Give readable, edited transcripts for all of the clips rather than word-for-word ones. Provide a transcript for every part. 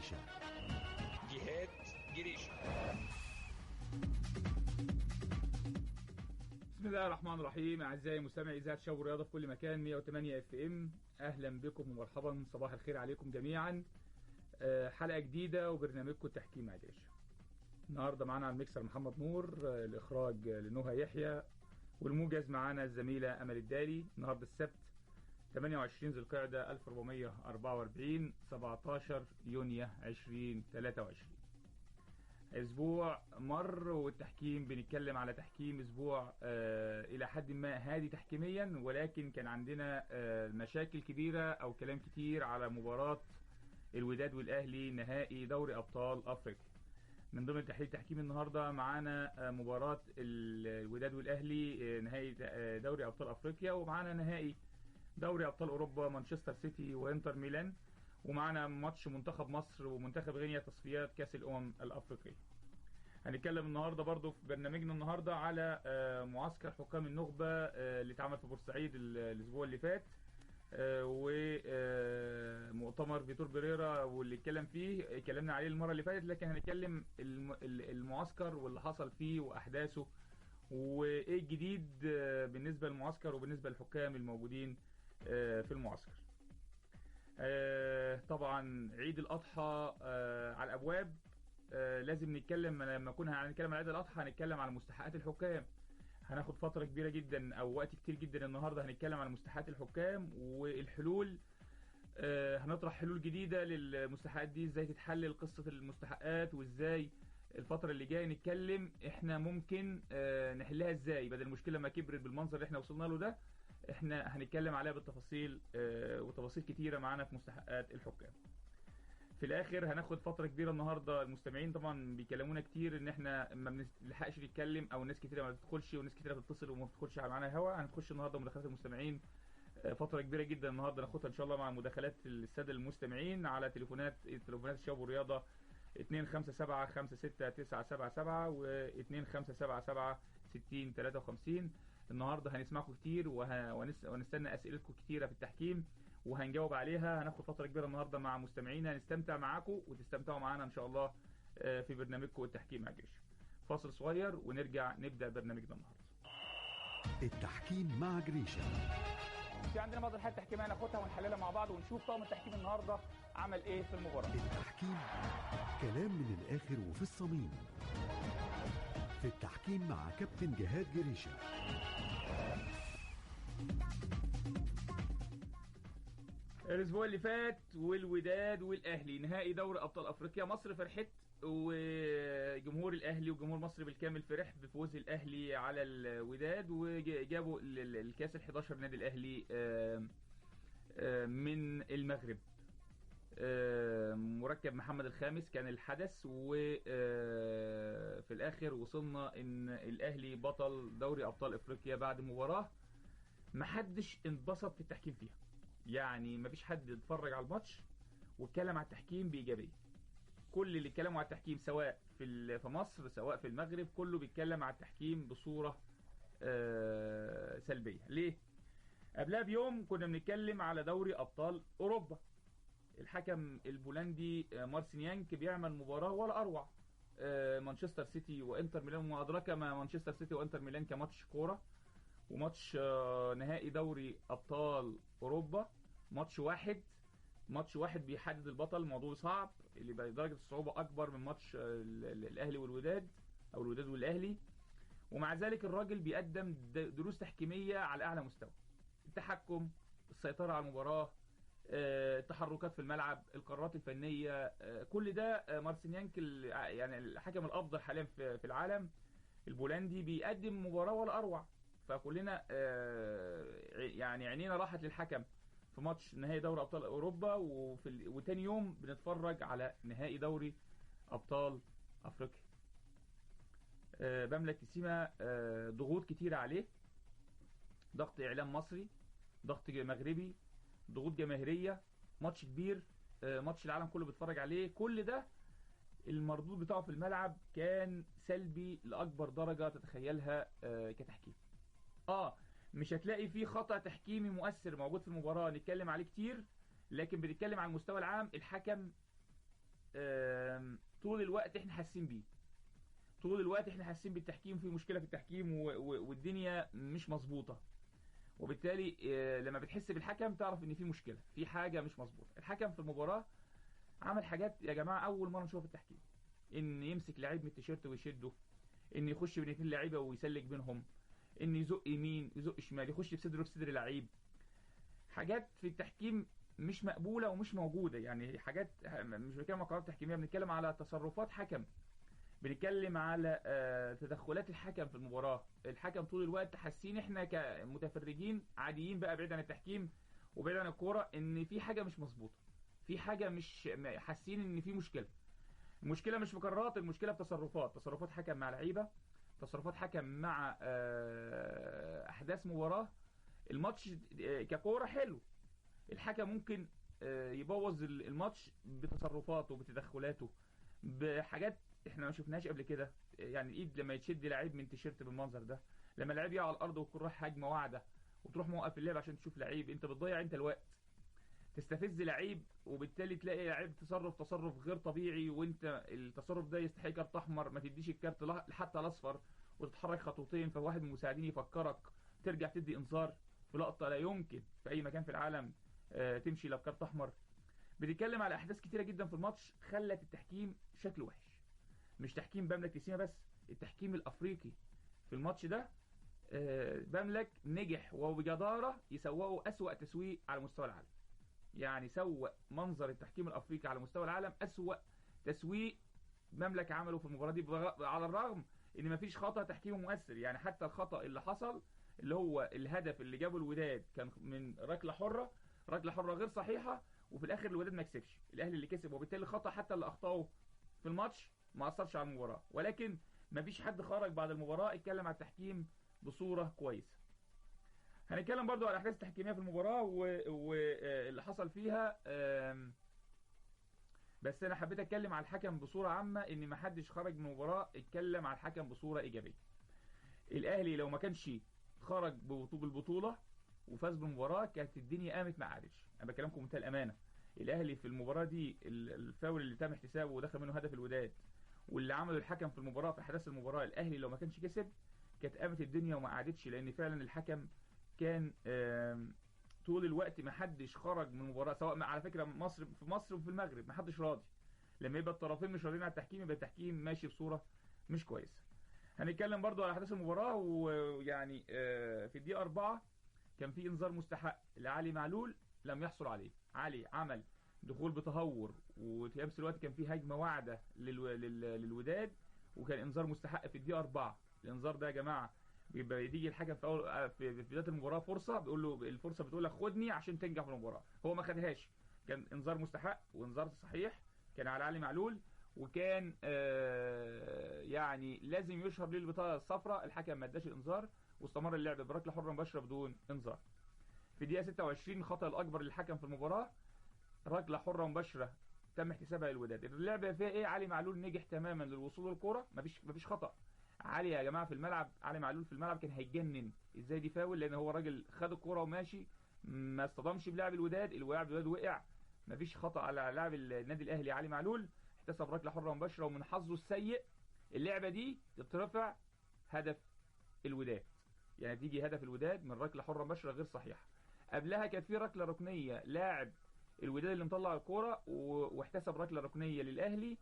جريشة. جهاد جريشة. بسم الله الرحمن الرحيم. اعزائي مستمعي اذاعه شباب الرياضه في كل مكان 108 اف ام، اهلا بكم ومرحبا، صباح الخير عليكم جميعا. حلقه جديده وبرنامجكم التحكيم مع جريشة. النهارده معانا على الميكسر محمد نور، الاخراج لنهى يحيى، والموجز معانا الزميله امل الدالي. النهارده السبت 28 ذي القعده 1444 17 يونيو 2023. اسبوع مر والتحكيم بنتكلم على تحكيم اسبوع الى حد ما هادي تحكيميا، ولكن كان عندنا مشاكل كبيره او كلام كتير على مباراه الوداد والاهلي نهائي دوري ابطال افريقيا. من ضمن تحليل تحكيم النهارده معانا مباراه الوداد والاهلي نهائي دوري ابطال افريقيا، ومعانا نهائي دوري ابطال اوروبا مانشستر سيتي وانتر ميلان، ومعنا ماتش منتخب مصر ومنتخب غينيا تصفيات كاس الامم الافريقيه. هنتكلم النهارده برضو في برنامجنا النهارده على معسكر حكام النخبه اللي اتعمل في بورسعيد الاسبوع اللي فات، ومؤتمر فيتور بيريرا واللي اتكلم فيه اتكلمنا عليه المره اللي فاتت، لكن هنتكلم المعسكر واللي حصل فيه واحداثه وايه الجديد بالنسبه للمعسكر وبالنسبه للحكام الموجودين في المعسكر. طبعا عيد الاضحى على الابواب. لازم نتكلم، لما كنا هنتكلم عن عيد الاضحى هنتكلم على مستحقات الحكام. هناخد فتره كبيره جدا او وقت كتير جدا النهارده هنتكلم عن مستحقات الحكام والحلول. هنطرح حلول جديده للمستحقات دي، ازاي تتحلل قصه المستحقات، وازاي الفتره اللي جايه نتكلم احنا ممكن نحلها ازاي بدل المشكله ما كبرت بالمنظر اللي احنا وصلنا له ده. احنا هنتكلم عليها بالتفاصيل وتفاصيل كتيره معانا في مستحقات الحكام. في الاخر هناخد فتره كبيره النهارده. المستمعين طبعا بيكلمونا كتير ان احنا ما بنلحقش نتكلم، او ناس كتيره ما بتدخلش وناس كتيره بتتصل وما بتدخلش معانا هوا. هنخش النهارده مداخلات المستمعين فتره كبيره جدا النهارده ناخدها ان شاء الله مع مداخلات الساده المستمعين على تليفونات الشباب والرياضه 257 56977 و 2577 6053. النهارده هنسمعكم كتير ونستنى اسئلتكم كتيره في التحكيم وهنجاوب عليها. هناخد فتره كبيره النهارده مع مستمعينا، هنستمتع معاكم وتستمتعوا معانا ان شاء الله في برنامجكم التحكيم مع جريشة. فاصل صغير ونرجع نبدا برنامجنا النهارده. التحكيم مع جريشة. في عندنا بعض الحالات التحكيميه ناخدها ونحللها مع بعض ونشوف طاقم التحكيم النهارده عمل ايه في المباراه. التحكيم كلام من الاخر وفي الصميم. في التحكيم مع كابتن جهاد جريشة. الاسبوع اللي فات والوداد والاهلي نهائي دوري ابطال افريقيا. مصر فرحت وجمهور الاهلي وجمهور مصر بالكامل فرح بفوز الاهلي على الوداد، وجابوا الكاس ال11 نادي الاهلي من المغرب. مركب محمد الخامس كان الحدث، وفي الاخر وصلنا ان الاهلي بطل دوري ابطال افريقيا بعد مباراة محدش انبسط في التحكيم فيها. يعني مفيش حد اتفرج على الماتش واتكلم على التحكيم بإيجابية. كل اللي اتكلموا على التحكيم سواء في مصر سواء في المغرب كله بيتكلم على التحكيم بصورة سلبية. ليه؟ قبلها بيوم كنا بنتكلم على دوري أبطال أوروبا. الحكم البولندي مارسينيانك بيعمل مباراة ولا أروع. مانشستر سيتي وإنتر ميلان، وما أدراك ما مانشستر سيتي وإنتر ميلان كماتش كورة، وماتش نهائي دوري ابطال اوروبا. ماتش واحد بيحدد البطل. موضوع صعب اللي بدرجه الصعوبه اكبر من ماتش الاهلي والوداد او الوداد والاهلي، ومع ذلك الراجل بيقدم دروس تحكيميه على اعلى مستوى. التحكم، السيطره على المباراه، التحركات في الملعب، القرارات الفنيه، كل ده مارسينيانك يعني الحكم الافضل حاليا في العالم البولندي بيقدم مباراه ولا اروع. فكلنا يعني عينينا راحت للحكم في ماتش نهائي دوري ابطال اوروبا، وتاني يوم بنتفرج على نهائي دوري ابطال افريقيا. بملك تسيما ضغوط كتيره عليه، ضغط اعلام مصري، ضغط مغربي، ضغوط جماهيريه، ماتش كبير، ماتش العالم كله بيتفرج عليه. كل ده المردود بتاعه في الملعب كان سلبي لاكبر درجه تتخيلها كتحكيم. مش هتلاقي فيه خطأ تحكيمي مؤثر موجود في المباراة نتكلم عليه كتير، لكن بنتكلم على المستوى العام. الحكم طول الوقت احنا حاسين بيه، طول الوقت احنا حاسين بالتحكيم، في مشكله في التحكيم والدنيا مش مظبوطه. وبالتالي لما بتحس بالحكم تعرف ان في مشكله، في حاجه مش مظبوطه. الحكم في المباراه عمل حاجات يا جماعه اول مره نشوفها في التحكيم، ان يمسك لعيب من التيشيرت ويشده، ان يخش بين اتنين لعيبه ويسلك بينهم، ان يزق يمين يزق شمال، يخش بصدره في صدر لعيب. حاجات في التحكيم مش مقبوله ومش موجوده، يعني حاجات مش بنتكلم على قرارات تحكيميه، بنتكلم على تصرفات حكم، بنتكلم على تدخلات الحكم في المباراه. الحكم طول الوقت حاسين احنا كمتفرجين عاديين بقى بعيد عن التحكيم وبعيد عن الكوره ان في حاجه مش مظبوطه، في حاجه مش حاسين ان في مشكله. المشكله مش في قرارات، المشكله في تصرفات حكم مع لعيبه، تصرفات حكم مع احداث مباراه. الماتش ككوره حلو، الحكم ممكن يبوظ الماتش بتصرفاته بتدخلاته بحاجات احنا ما شفناهاش قبل كده. يعني الايد لما يتشد لعيب من تيشيرت بالمنظر ده، لما لعيب يقع على الارض وتكون رايح هجمه واعده وتروح موقف اللعب عشان تشوف لعيب، انت بتضيع انت الوقت، تستفز لعيب وبالتالي تلاقي لعيب تصرف غير طبيعي، وانت التصرف ده يستحق كارت احمر، ما تديش الكارت حتى الاصفر وتتحرك خطوتين فواحد من المساعدين يفكرك ترجع تدي انذار في لقطه لا يمكن في اي مكان في العالم تمشي لو كارت احمر. بنتكلم على احداث كتيره جدا في الماتش خلت التحكيم شكله وحش. مش تحكيم بملك سيما بس، التحكيم الافريقي في الماتش ده بملك نجح وبجداره يسوقوا اسوأ تسويق على مستوى العالم. يعني سوق منظر التحكيم الافريقي على مستوى العالم اسوأ تسويق مملك عمله في المباراه دي، على الرغم ان مفيش خطأ تحكيمي مؤثر. يعني حتى الخطأ اللي حصل اللي هو الهدف اللي جابه الوداد كان من ركله حره غير صحيحه، وفي الاخر الوداد ما كسبش، الاهلي اللي كسب، وبالتالي الخطأ حتى اللي اخطاه في الماتش ما اثرش على المباراه. ولكن مفيش حد خرج بعد المباراه اتكلم على التحكيم بصوره كويسه. هنتكلم برضو على الاحداث التحكيميه في المباراه واللي حصل فيها، بس انا حبيت اتكلم على الحكم بصوره عامه، ان ما حدش خرج من المباراه اتكلم على الحكم بصوره ايجابيه. الاهلي لو ما كانش خرج بالبطوله وفاز بالمباراه كانت الدنيا قامت ما قعدتش. انا بكلمكم بمنتهى الامانه، الاهلي في المباراه دي الفاول اللي تم احتسابه ودخل منه هدف الوداد واللي عمله الحكم في المباراه في احداث المباراه، الاهلي لو ما كانش كسب كانت قامت الدنيا وما قعدتش، لان فعلا الحكم كان طول الوقت ما حدش خرج من المباراه. سواء على فكره في مصر وفي المغرب ما حدش راضي، لما يبقى الطرفين مش راضيين على التحكيم يبقى التحكيم ماشي بصوره مش كويسه. هنتكلم برضو على احداث المباراه، ويعني في الدقيقه 4 كان في انذار مستحق لعلي معلول لم يحصل عليه. علي عمل دخول بتهور، وفي نفس الوقت كان في هجمه واعده للوداد، وكان انذار مستحق في الدقيقه 4. الانذار ده يا جماعه بيبقى يجي الحكم في اول في بدايه المباراه فرصه، بيقول له الفرصه بتقول لك خدني عشان تنجح في المباراه، هو ما خدهاش، كان انذار مستحق وانذار صحيح كان على علي معلول، وكان يعني لازم يشهر ليه البطاقه الصفراء. الحكم ما اداش الانذار واستمر اللعب بركله حره مباشره بدون انذار. في دقيقه 26 الخطا الاكبر للحكم في المباراه، ركله حره مباشره تم احتسابها للوداد. اللعبه فيها ايه؟ علي معلول نجح تماما للوصول للكره، مفيش خطا. علي يا جماعه في الملعب، علي معلول في الملعب كان هيتجنن ازاي دي فاول، لان هو راجل خد الكره وماشي، ما اصطدمش بلاعب الوداد، الوداد وقع، مفيش خطا على لاعب النادي الاهلي. علي معلول احتسب ركله حره مباشره، ومن حظه السيء اللعبه دي تترفع هدف الوداد، يعني تيجي هدف الوداد من ركله حره مباشره غير صحيحه. قبلها كانت في ركله ركنيه لاعب الوداد اللي مطلع الكوره واحتسب ركله ركنيه للاهلي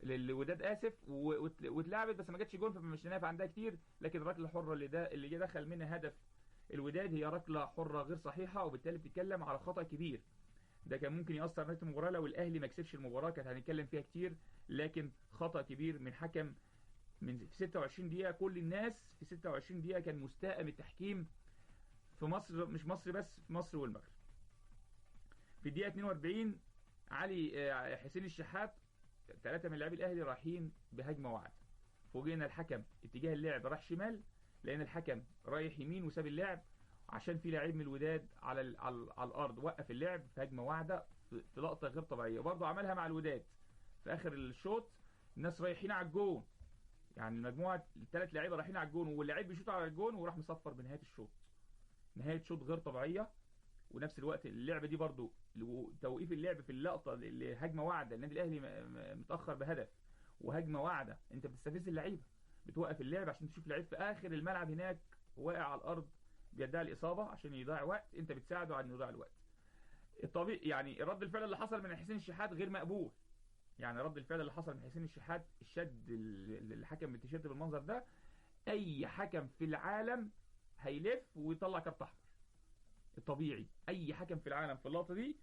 للوداد اسف، واتلعبت بس ما جاتش جون فمش نافع عندها كتير. لكن الركله الحره اللي جه دخل منها هدف الوداد هي ركله حره غير صحيحه، وبالتالي بتتكلم على خطا كبير. ده كان ممكن يأثر على نتيجة المباراه لو الاهلي ما كسبش المباراه، كانت هنتكلم فيها كتير. لكن خطا كبير من حكم من 26 دقيقه، كل الناس في 26 دقيقه كان مستاء من التحكيم في مصر، مش مصر بس، في مصر والمغرب. في الدقيقه 42 علي حسين الشحات 3 من لاعبي الاهلي رايحين بهجمه واعده، فوجئنا الحكم اتجاه اللعب راح شمال، لان الحكم رايح يمين وساب اللعب عشان في لاعب من الوداد على الارض، وقف اللعب في هجمه واعده في لقطه غير طبيعيه. برضه عملها مع الوداد في اخر الشوط، الناس رايحين على الجون، يعني المجموعه ال3 لاعيبه رايحين على الجون، واللاعب بيشوط على الجون وراح مصفر بنهايه الشوط، نهايه شوط غير طبيعيه. ونفس الوقت اللعبه دي برضو توقيف اللعب في اللقطه اللي هجمه واعده النادي الاهلي متاخر بهدف وهجمه واعده، انت بتستفز اللعيبه، بتوقف اللعب عشان تشوف لعيب في اخر الملعب هناك واقع على الارض بيدعي الاصابه عشان يضيع وقت، انت بتساعده على انه يضيع الوقت. الطبيعي يعني رد الفعل اللي حصل من حسين الشحات غير مقبول. يعني رد الفعل اللي حصل من حسين الشحات، الشد الحكم بالتيشيرت بالمنظر ده، اي حكم في العالم هيلف ويطلع كارت احمر. الطبيعي اي حكم في العالم في اللقطه دي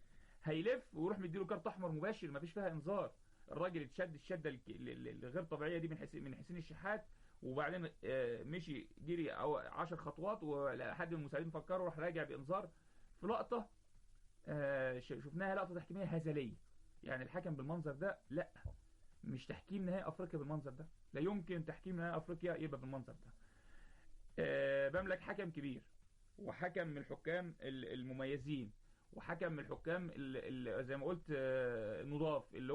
هيلف ويروح مديله كارت احمر مباشر، مفيش فيها انذار. الراجل اتشد الشده الغير طبيعيه دي من حسين الشحات، وبعدين مشي جري او 10 خطوات ولحد من المساعدين فكروا، راح راجع بانذار في لقطه شفناها لقطه تحكيميه هزليه. يعني الحكم بالمنظر ده لا، مش تحكيم نهائي افريقيا بالمنظر ده، لا يمكن تحكيم نهائي افريقيا يبقى بالمنظر ده. بملك حكم كبير، وحكم من الحكام المميزين، وحكم من الحكام زي ما قلت نضاف، اللي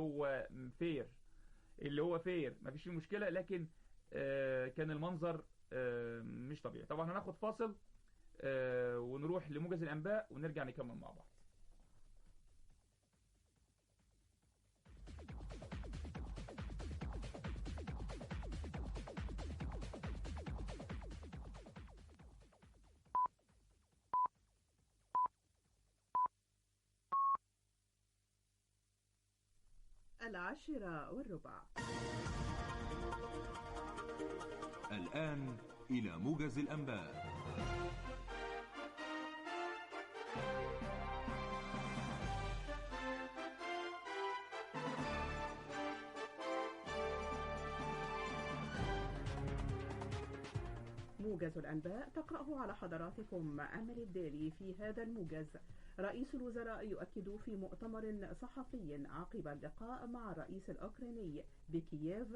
هو فير مفيش فيه مشكلة، لكن كان المنظر مش طبيعي. طبعا هناخد فاصل ونروح لموجز الأنباء ونرجع نكمل مع بعض. العاشرة والربع. الآن إلى موجز الأنباء. موجز الأنباء تقرأه على حضراتكم أمل الدالي. في هذا الموجز، رئيس الوزراء يؤكد في مؤتمر صحفي عقب اللقاء مع الرئيس الأوكراني بكييف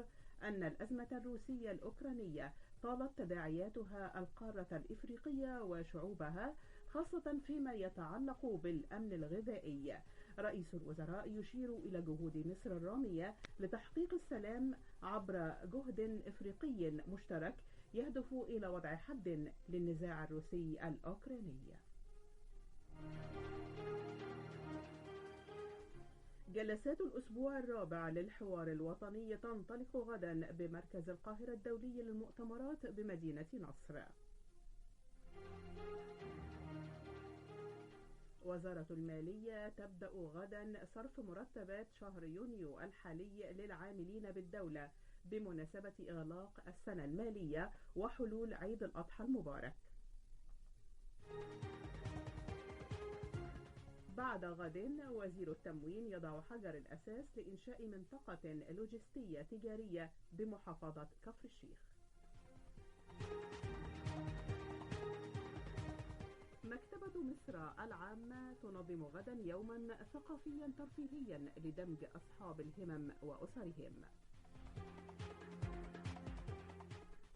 أن الأزمة الروسية الأوكرانية طالت تداعياتها القارة الإفريقية وشعوبها، خاصة فيما يتعلق بالأمن الغذائي. رئيس الوزراء يشير إلى جهود مصر الرامية لتحقيق السلام عبر جهد إفريقي مشترك يهدف إلى وضع حد للنزاع الروسي الأوكراني. جلسات الأسبوع الرابع للحوار الوطني تنطلق غدا بمركز القاهرة الدولي للمؤتمرات بمدينة نصر. وزارة المالية تبدأ غدا صرف مرتبات شهر يونيو الحالي للعاملين بالدولة بمناسبة إغلاق السنة المالية وحلول عيد الأضحى المبارك. بعد غد وزير التموين يضع حجر الأساس لإنشاء منطقة لوجستية تجارية بمحافظة كفر الشيخ. مكتبة مصر العامة تنظم غدا يوما ثقافيا ترفيهيا لدمج أصحاب الهمم وأسرهم.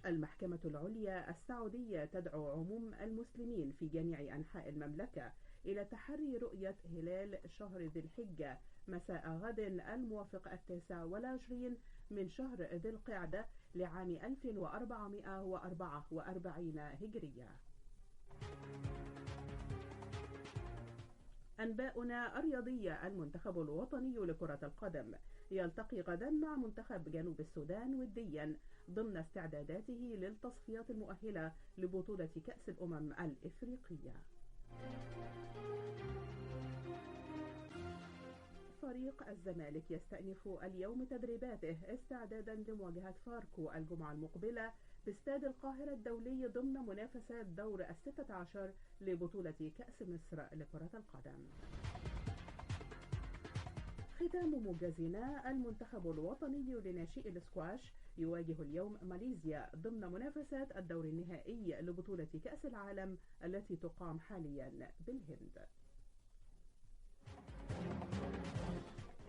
المحكمة العليا السعودية تدعو عموم المسلمين في جميع أنحاء المملكة إلى تحري رؤية هلال شهر ذي الحجة مساء غد الموافق 29 من شهر ذي القعدة لعام 1444 هجرية. أنباؤنا الرياضية. المنتخب الوطني لكرة القدم يلتقي غدا مع منتخب جنوب السودان وديا ضمن استعداداته للتصفيات المؤهلة لبطولة كأس الأمم الإفريقية. فريق الزمالك يستأنف اليوم تدريباته استعدادا لمواجهة فاركو الجمعة المقبلة باستاد القاهرة الدولي ضمن منافسات دور 16 لبطولة كأس مصر لكرة القدم. ختام موجزنا. المنتخب الوطني لناشئي الاسكواش يواجه اليوم ماليزيا ضمن منافسات الدور النهائي لبطولة كأس العالم التي تقام حاليا بالهند.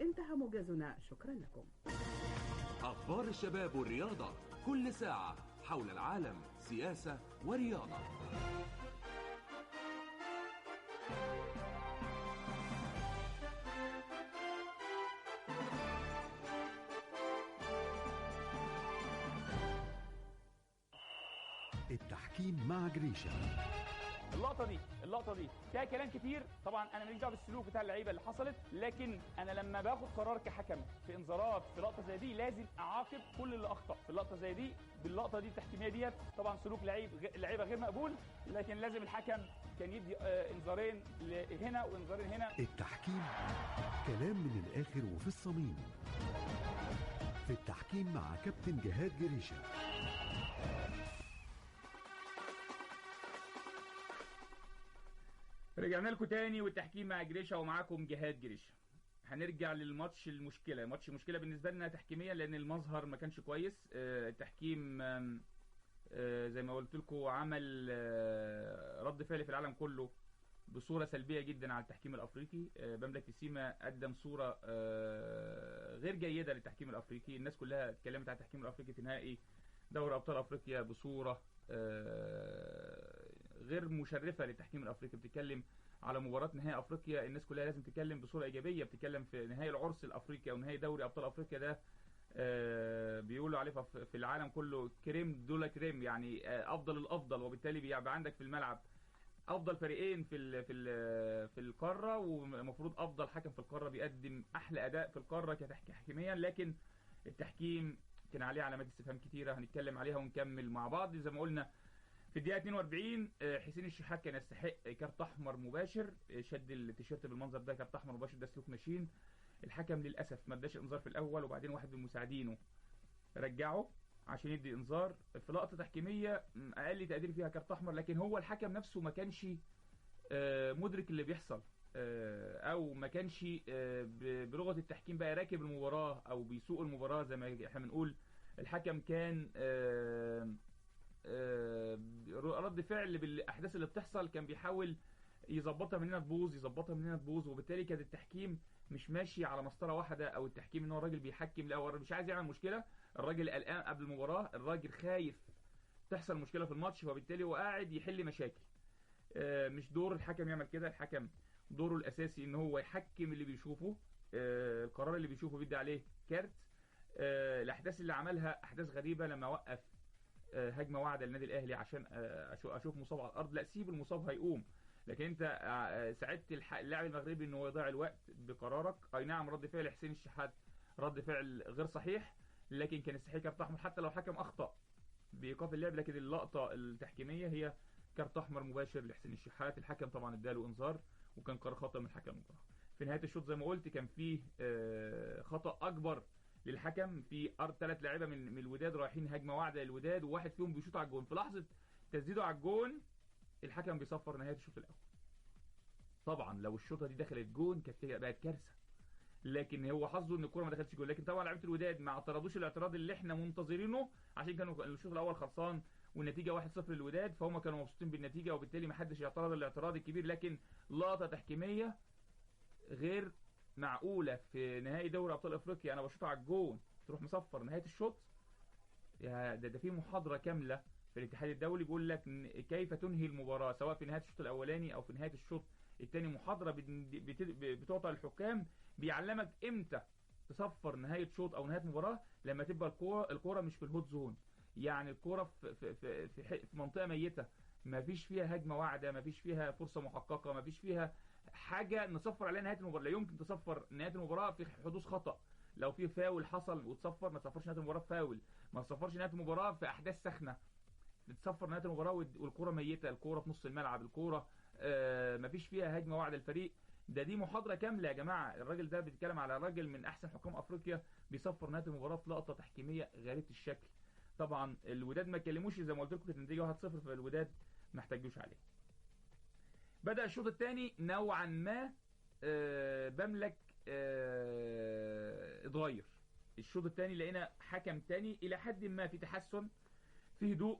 انتهى موجزنا، شكرا لكم. أخبار الشباب والرياضة كل ساعة حول العالم، سياسة ورياضة. التحكيم مع جريشة اللقطه دي فيها كلام كتير. طبعا انا ماليش دعوه بالسلوك بتاع اللعيبه اللي حصلت، لكن انا لما باخد قرار كحكم في انذارات في لقطه زي دي لازم اعاقب كل اللي اخطا في اللقطه زي دي. باللقطه دي التحكيميه ديت طبعا سلوك لعيبه غير مقبول، لكن لازم الحكم كان يدي انذارين هنا وانذارين هنا. التحكيم كلام من الآخر وفي الصميم. في التحكيم مع كابتن جهاد جريشة. رجعنا لكم تاني والتحكيم مع جريشة ومعاكم جهاد جريشة. هنرجع للماتش المشكلة. مشكلة بالنسبة لنا تحكيميا لأن المظهر ما كانش كويس. التحكيم زي ما قلت لكم عمل رد فعل في العالم كله بصورة سلبية جدا على التحكيم الأفريقي. مملكة سيما قدم صورة غير جيدة للتحكيم الأفريقي. الناس كلها اتكلمت على التحكيم الأفريقي في نهائي دوري أبطال أفريقيا بصورة غير مشرفة للتحكيم الأفريقي. بتتكلم على مباراة نهائي أفريقيا، الناس كلها لازم تتكلم بصورة إيجابية. بتتكلم في نهائي العرس الأفريقي أو نهائي دوري أبطال أفريقيا، ده بيقولوا عليه في العالم كله كريم دولا كريم، يعني أفضل الأفضل. وبالتالي بيبقى عندك في الملعب افضل فريقين في القاره، ومفروض افضل حكم في القاره بيقدم احلى اداء في القاره كتحكيميا. لكن التحكيم كان عليه علامات استفهام كتيره هنتكلم عليها ونكمل مع بعض. زي ما قلنا في الدقيقه 42 حسين الشحات كان يستحق كارت احمر مباشر، شد التيشيرت بالمنظر ده كارت احمر مباشر، ده سلوك ماشين. الحكم للاسف ما اداش انذار في الاول، وبعدين واحد من مساعدينه رجعه عشان يدي انذار في لقطه تحكيميه اقل تقدير فيها كارت احمر. لكن هو الحكم نفسه ما كانش مدرك اللي بيحصل، او ما كانش بلغه التحكيم بقى راكب المباراه او بيسوق المباراه زي ما احنا بنقول. الحكم كان رد فعل بالاحداث اللي بتحصل، كان بيحاول يظبطها من هنا تبوظ يظبطها من هنا تبوظ، وبالتالي كان التحكيم مش ماشي على مسطره واحده. او التحكيم ان هو الراجل بيحكم، لا هو مش عايز يعمل مشكله. الراجل قلقان قبل المباراه، الراجل خايف تحصل مشكله في الماتش، وبالتالي هو قاعد يحل مشاكل. مش دور الحكم يعمل كده. الحكم دوره الاساسي ان هو يحكم اللي بيشوفه، القرار اللي بيشوفه بيدي عليه كارت. الاحداث اللي عملها احداث غريبه، لما وقف هجمه واعده للنادي الاهلي عشان اشوف مصاب على الارض، لا سيب المصاب هيقوم. لكن انت ساعدت اللاعب المغربي ان هو يضيع الوقت بقرارك. اي نعم رد فعل حسين الشحات رد فعل غير صحيح، لكن كان يستحق كارت احمر حتى لو حكم اخطا بايقاف اللعب. لكن اللقطه التحكيميه هي كارت احمر مباشر لحسين الشحات. الحكم طبعا اداله انذار، وكان قرار خطا من الحكم المباراه. في نهايه الشوط زي ما قلت كان فيه خطا اكبر للحكم في ارض 3 لاعيبه من الوداد رايحين هجمه واعده للوداد، وواحد فيهم بيشوط على الجون. في لحظه تسديده على الجون الحكم بيصفر نهايه الشوط الاول. طبعا لو الشوطه دي دخلت جون كانت بقت كارثه، لكن هو حظه ان الكوره ما دخلتش جول. لكن طبعا لعيبه الوداد ما اعترضوش الاعتراض اللي احنا منتظرينه، عشان كانوا الشوط الاول خلصان والنتيجه 1-0 للوداد، فهم كانوا مبسوطين بالنتيجه، وبالتالي ما حدش يعترض الاعتراض الكبير. لكن لقطه تحكيميه غير معقوله في نهائي دوري ابطال افريقيا، انا بشوط على الجون تروح مصفر نهايه الشوط. ده في محاضره كامله في الاتحاد الدولي بيقول لك كيف تنهي المباراه سواء في نهايه الشوط الاولاني او في نهايه الشوط الثاني. محاضره بتعطى للحكام بيعلمك امتى تصفر نهايه شوط او نهايه مباراه، لما تبقى الكوره مش في الهوت زون، يعني الكوره في منطقه ميته، ما فيش فيها هجمه واعده، ما فيش فيها فرصه محققه، ما فيش فيها حاجه نصفر عليها نهايه المباراه. لا يمكن تصفر نهايه المباراه في حدوث خطا. لو في فاول حصل وتصفر، ما تصفرش نهايه المباراه في فاول، ما تصفرش نهايه المباراه في احداث سخنه. تصفر نهايه المباراه والكوره ميته، الكوره في نص الملعب، الكوره مفيش فيها هجمه واعده الفريق. دي محاضره كامله يا جماعه. الراجل ده بيتكلم على راجل من احسن حكام افريقيا بيصفر نهايه المباراه في لقطه تحكيميه غريبه الشكل. طبعا الوداد ما اتكلموش، زي ما قلت لكم كانت النتيجه 1-0، فالوداد ما احتاجوش عليه. بدا الشوط الثاني نوعا ما بملك اتغير. الشوط الثاني لقينا حكم ثاني الى حد ما في تحسن، في هدوء.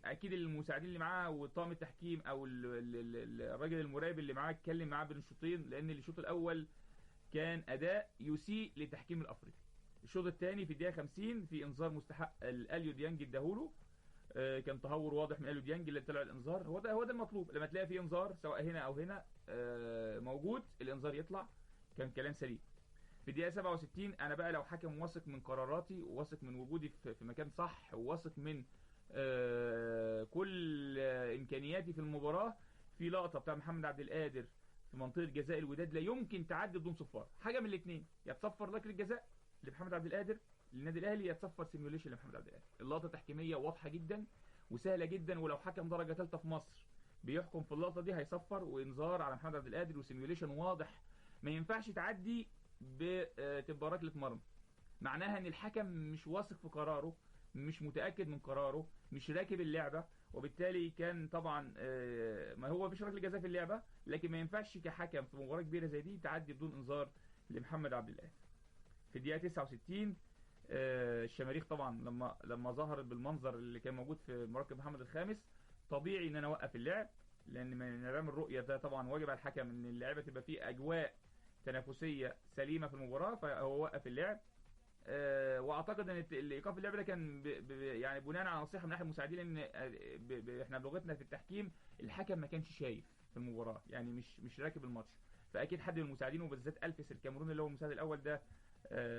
اكيد المساعدين اللي معاه وطاقم التحكيم او الراجل المراقب اللي معاه اتكلم معاه بين الشوطين، لان الشوط الاول كان اداء يسيء للتحكيم الافريقي. الشوط الثاني في الدقيقه 50 في انذار مستحق اليو ديانج اداهوله. كان تهور واضح من اليو ديانج اللي طلع الانذار. هو ده المطلوب، لما تلاقي في انذار سواء هنا او هنا موجود الانذار يطلع. كان كلام سليم. في الدقيقه 67 انا بقى لو حكم واثق من قراراتي وواثق من وجودي في مكان صح وواثق من كل امكانياتي في المباراه. في لقطه بتاع محمد عبد القادر في منطقه جزاء الوداد لا يمكن تعدي بدون صفار، حاجه من الاثنين، يا تصفر ركله الجزاء لمحمد عبد القادر للنادي الاهلي، يا تصفر سيميوليشن لمحمد عبد القادر. اللقطه تحكيميه واضحه جدا وسهله جدا، ولو حكم درجه ثالثه في مصر بيحكم في اللقطه دي هيصفر وانذار على محمد عبد القادر وسيميوليشن واضح. ما ينفعش تعدي بتبقى ركله مرمى، معناها ان الحكم مش واثق في قراره، مش متاكد من قراره، مش راكب اللعبه، وبالتالي كان طبعا ما هو مفيش ركله جزاء في اللعبه، لكن ما ينفعش كحكم في مباراه كبيره زي دي تعدي بدون انذار لمحمد عبد القادر. في الدقيقه 69 الشماريخ طبعا لما ظهرت بالمنظر اللي كان موجود في مركب محمد الخامس، طبيعي ان انا اوقف اللعب، لان من نظام الرؤيه ده طبعا واجب على الحكم ان اللعبه تبقى فيه اجواء تنافسيه سليمه في المباراه، فهو وقف اللعب. واعتقد ان ايقاف اللعب ده كان يعني بناء على نصيحه من احد المساعدين، لان احنا بلغتنا في التحكيم الحكم ما كانش شايف في المباراه، يعني مش راكب الماتش، فاكيد حد من المساعدين وبالذات الفيس الكاميروني اللي هو المساعد الاول ده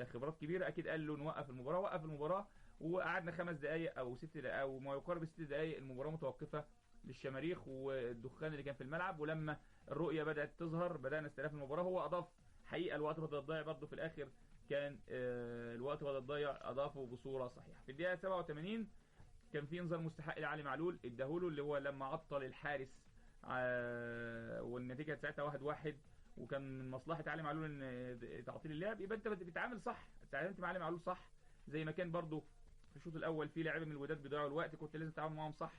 خبرات كبيره، اكيد قال له نوقف المباراه. وقف المباراه وقعدنا 5 دقائق او 6 دقائق او ما يقارب 6 دقائق المباراه متوقفه للشماريخ والدخان اللي كان في الملعب. ولما الرؤيه بدات تظهر بدانا استئناف المباراه. هو اضاف حقيقه الوقت بدأ يضيع برضه في الاخر، كان الوقت بدأ يضيع اضافه بصوره صحيحه. في الدقيقه 87 كان في انذار مستحق لعلي معلول اداهوله، اللي هو لما عطل الحارس والنتيجه ساعتها 1-1، وكان من مصلحه علي معلول ان تعطيل اللعب. يبقى انت بتتعامل صح، اتعاملت مع علي معلول صح، زي ما كان برضو في الشوط الاول في لاعيبه من الوداد بيضيعوا الوقت، كنت لازم تتعامل معاهم صح.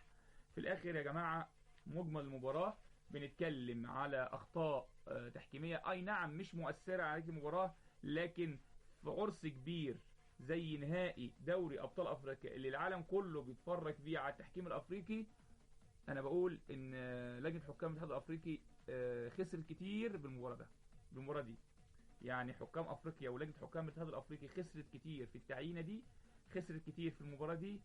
في الاخر يا جماعه مجمل المباراه بنتكلم على اخطاء تحكيميه اي نعم مش مؤثره على المباراه، لكن في عرس كبير زي نهائي دوري ابطال افريقيا اللي العالم كله بيتفرج فيه على التحكيم الافريقي، انا بقول ان لجنه حكام الاتحاد الافريقي خسرت كتير بالمباراه دي. يعني حكام افريقيا ولجنه حكام الاتحاد الافريقي خسرت كتير في التعيينه دي، خسرت كتير في المباراه دي.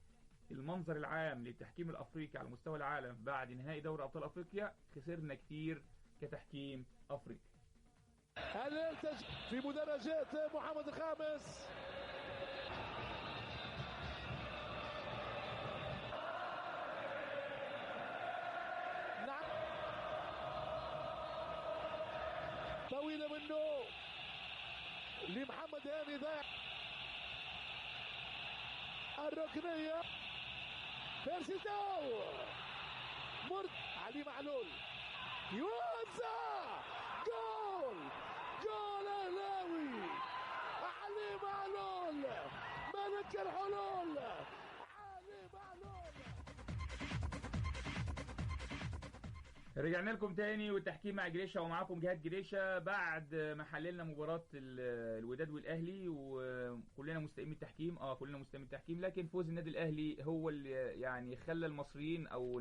المنظر العام للتحكيم الافريقي على مستوى العالم بعد نهائي دوري ابطال افريقيا خسرنا كتير كتحكيم افريقي. في مدرجات محمد الخامس، نعم طويلة منه لمحمد هاني، ضيع الركنية، بيرسيتاو علي معلول يوزع، جول اهلاوي، علي معلول ملك الحلول، علي معلول. رجعنا لكم تاني والتحكيم مع جريشة ومعاكم جهاد جريشة بعد ما حللنا مباراة الوداد والاهلي، وكلنا مستائين التحكيم كلنا مستائين التحكيم، لكن فوز النادي الاهلي هو اللي يعني خلى المصريين او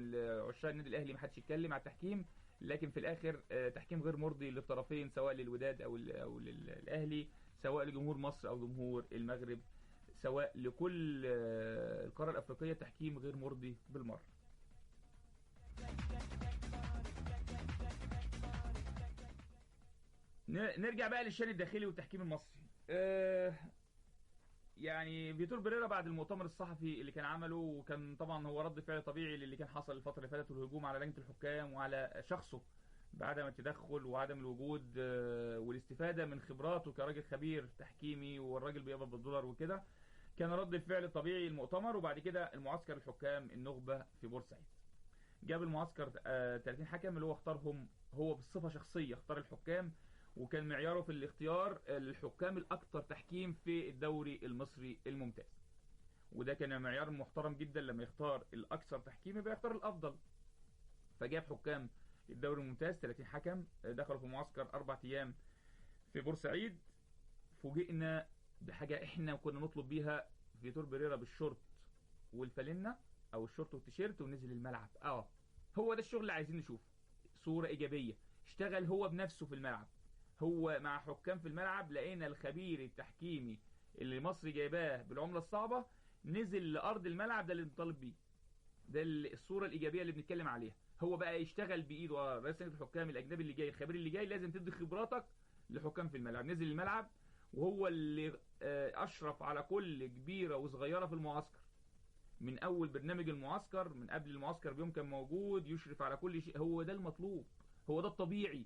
عشاق النادي الاهلي ما حدش يتكلم على التحكيم. لكن في الاخر تحكيم غير مرضي للطرفين، سواء للوداد او للاهلي، سواء لجمهور مصر او جمهور المغرب، سواء لكل القاره الافريقيه، تحكيم غير مرضي بالمره. نرجع بقى للشان الداخلي والتحكيم المصري. يعني فيتور بيريرا بعد المؤتمر الصحفي اللي كان عمله، وكان طبعا هو رد فعل طبيعي للي كان حصل الفتره اللي فاتت والهجوم على لجنه الحكام وعلى شخصه بعدم التدخل وعدم الوجود والاستفاده من خبراته كراجل خبير تحكيمي والراجل بيقبض بالدولار وكده. كان رد الفعل الطبيعي المؤتمر، وبعد كده المعسكر الحكام النخبه في بورسعيد. جاب المعسكر 30 حكم اللي هو اختارهم هو بصفه شخصيه، اختار الحكام، وكان معياره في الاختيار الحكام الاكثر تحكيم في الدوري المصري الممتاز. وده كان معيار محترم جدا، لما يختار الاكثر تحكيم يبقى يختار الافضل. فجاب حكام الدوري الممتاز 30 حكم دخلوا في معسكر 4 ايام في بورسعيد. فوجئنا بحاجه احنا كنا نطلب بيها فيتور بيريرا بالشورت والفالينا او الشورت والتيشيرت ونزل الملعب. هو ده الشغل اللي عايزين نشوفه، صوره ايجابيه. اشتغل هو بنفسه في الملعب، هو مع حكام في الملعب. لقينا الخبير التحكيمي اللي مصر جايباه بالعمله الصعبه نزل لارض الملعب، ده اللي بنطالب بيه، ده الصوره الايجابيه اللي بنتكلم عليها. هو بقى يشتغل بايده. رئيس الحكام الاجنبي اللي جاي، الخبير اللي جاي، لازم تدي خبراتك لحكام في الملعب. نزل الملعب وهو اللي اشرف على كل كبيره وصغيره في المعسكر. من اول برنامج المعسكر، من قبل المعسكر بيوم كان موجود يشرف على كل شيء. هو ده المطلوب، هو ده الطبيعي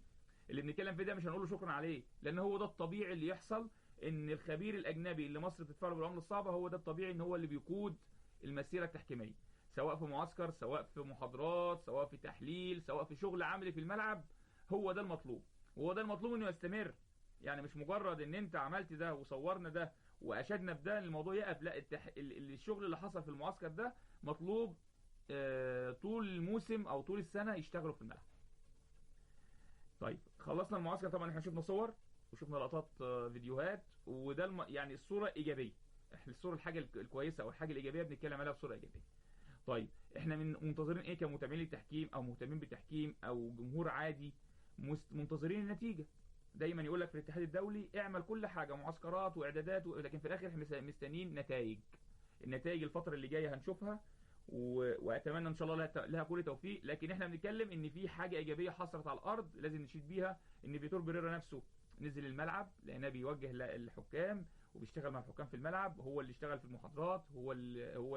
اللي بنتكلم فيه. ده مش هنقول له شكرا عليه، لان هو ده الطبيعي اللي يحصل، ان الخبير الاجنبي اللي مصر بتدفع له بالعمله الصعبه هو ده الطبيعي، ان هو اللي بيقود المسيره التحكيميه، سواء في معسكر، سواء في محاضرات، سواء في تحليل، سواء في شغل عملي في الملعب. هو ده المطلوب، وهو ده المطلوب انه يستمر. يعني مش مجرد ان انت عملت ده وصورنا ده واشدنا بده الموضوع يقف، لا، الشغل اللي حصل في المعسكر ده مطلوب طول الموسم او طول السنه يشتغلوا في الملعب. طيب خلصنا المعسكر، طبعا احنا شفنا صور وشفنا لقطات فيديوهات، وده يعني الصوره ايجابيه. احنا الصوره الحاجه الكويسه او الحاجه الايجابيه بنتكلم عليها بصوره ايجابيه. طيب احنا منتظرين ايه كمتابعين للتحكيم او مهتمين بالتحكيم او جمهور عادي؟ منتظرين النتيجه. دايما يقول لك في الاتحاد الدولي اعمل كل حاجه، معسكرات واعدادات لكن في الاخر احنا مستنيين نتائج. النتائج الفتره اللي جايه هنشوفها، واتمنى ان شاء الله لها كل توفيق. لكن احنا بنتكلم ان في حاجه ايجابيه حصلت على الارض لازم نشيد بيها، ان فيتور بيريرا نفسه نزل الملعب لانه بيوجه الحكام وبيشتغل مع الحكام في الملعب. هو اللي اشتغل في المحاضرات، هو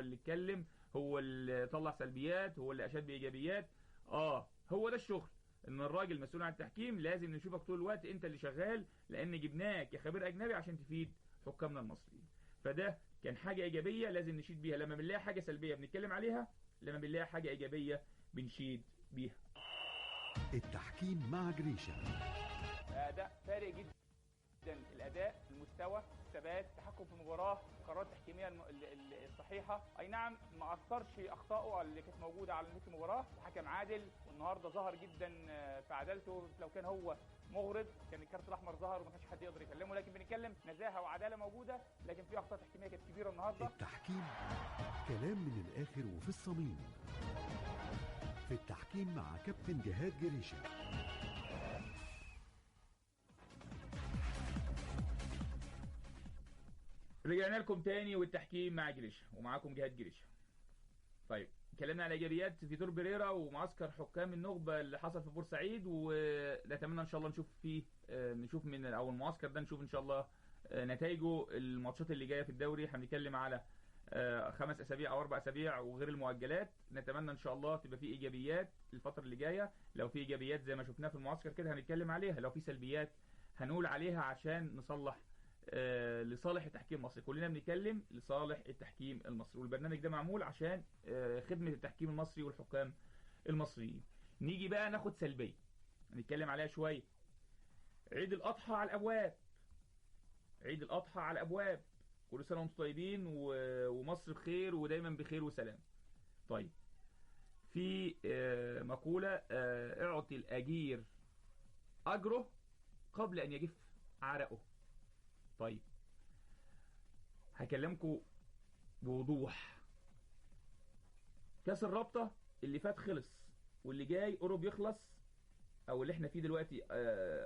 اللي اتكلم، هو اللي طلع سلبيات، هو اللي اشاد بايجابيات. هو ده الشغل، ان الراجل مسؤول عن التحكيم لازم نشوفك طول الوقت انت اللي شغال، لان جبناك يا خبير اجنبي عشان تفيد حكامنا المصريين. فده كان حاجه ايجابيه لازم نشيد بيها. لما بنلاقي حاجه سلبيه بنتكلم عليها، لما بنلاقي حاجه ايجابيه بنشيد بيها. التحكيم مع جريشة. اداء فارق جدا، الاداء، المستوى، الثبات، التحكم في المباراه، القرارات التحكيميه الصحيحه. اي نعم ما اثرش اخطائه اللي كانت موجوده على نهايه المباراه، الحكم عادل والنهارده ظهر جدا في عدالته. لو كان هو مغرض كان الكارت الاحمر ظهر وما كانش حد يقدر يكلمه. لكن بنتكلم نزاهه وعداله موجوده، لكن في اخطاء تحكيميه كانت كبيره النهارده. التحكيم كلام من الاخر وفي الصميم. في التحكيم مع كابتن جهاد جريشة. رجعنا لكم تاني والتحكيم مع جريشة، ومعاكم جهاد جريشة. طيب اتكلمنا على ايجابيات فيتور بيريرا ومعسكر حكام النخبه اللي حصل في بورسعيد، ونتمنى ان شاء الله نشوف فيه نشوف من او المعسكر ده نشوف ان شاء الله نتائجه. الماتشات اللي جايه في الدوري احنا بنتكلم على 5 أسابيع او 4 أسابيع وغير المؤجلات. نتمنى ان شاء الله تبقى في ايجابيات الفتره اللي جايه. لو في ايجابيات زي ما شفناها في المعسكر كده هنتكلم عليها، لو في سلبيات هنقول عليها عشان نصلح لصالح التحكيم المصري. كلنا بنتكلم لصالح التحكيم المصري، والبرنامج ده معمول عشان خدمة التحكيم المصري والحكام المصريين. نيجي بقى ناخد سلبية نتكلم عليها شوية. عيد الأضحى على الأبواب، عيد الأضحى على الأبواب، كل سنة وانتم طيبين ومصر بخير ودايما بخير وسلام. طيب في مقولة اعطي الأجير أجره قبل أن يجف عرقه. طيب هكلمكم بوضوح. كاس الرابطة اللي فات خلص، واللي جاي قرب يخلص، او اللي احنا فيه دلوقتي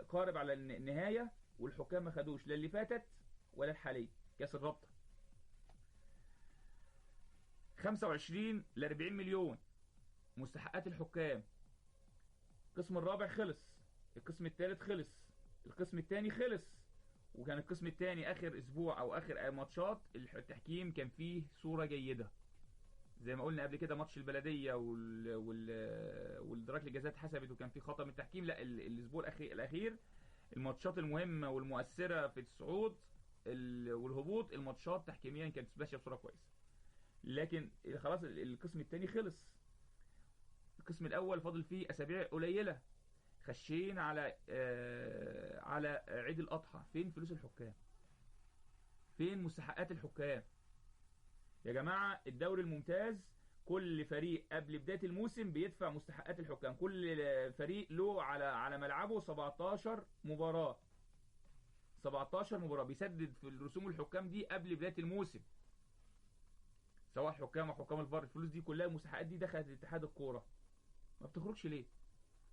قارب على النهاية، والحكام ما خدوش لا اللي فاتت ولا الحالية. كاس الرابطة 25 ل 40 مليون مستحقات الحكام. القسم الرابع خلص، القسم الثالث خلص، القسم الثاني خلص، وكان القسم الثاني اخر اسبوع او اخر ماتشات التحكيم كان فيه صورة جيدة. زي ما قلنا قبل كده ماتش البلدية والدرجة الجزاء اتحسبت وكان فيه خطأ من التحكيم. لا، الاسبوع الاخير الماتشات المهمة والمؤثرة في الصعود والهبوط، الماتشات تحكيميا كانت ماشية بصورة كويسة. لكن خلاص القسم الثاني خلص، القسم الاول فاضل فيه اسابيع قليلة. خشين على عيد الأضحى. فين فلوس الحكام؟ فين مستحقات الحكام؟ يا جماعة الدوري الممتاز كل فريق قبل بداية الموسم بيدفع مستحقات الحكام. كل فريق له على ملعبه 17 مباراة، 17 مباراة بيسدد في الرسوم الحكام دي قبل بداية الموسم، سواء حكام او حكام الفار. الفلوس دي كلها المستحقات دي دخلت اتحاد الكورة، ما بتخرجش ليه؟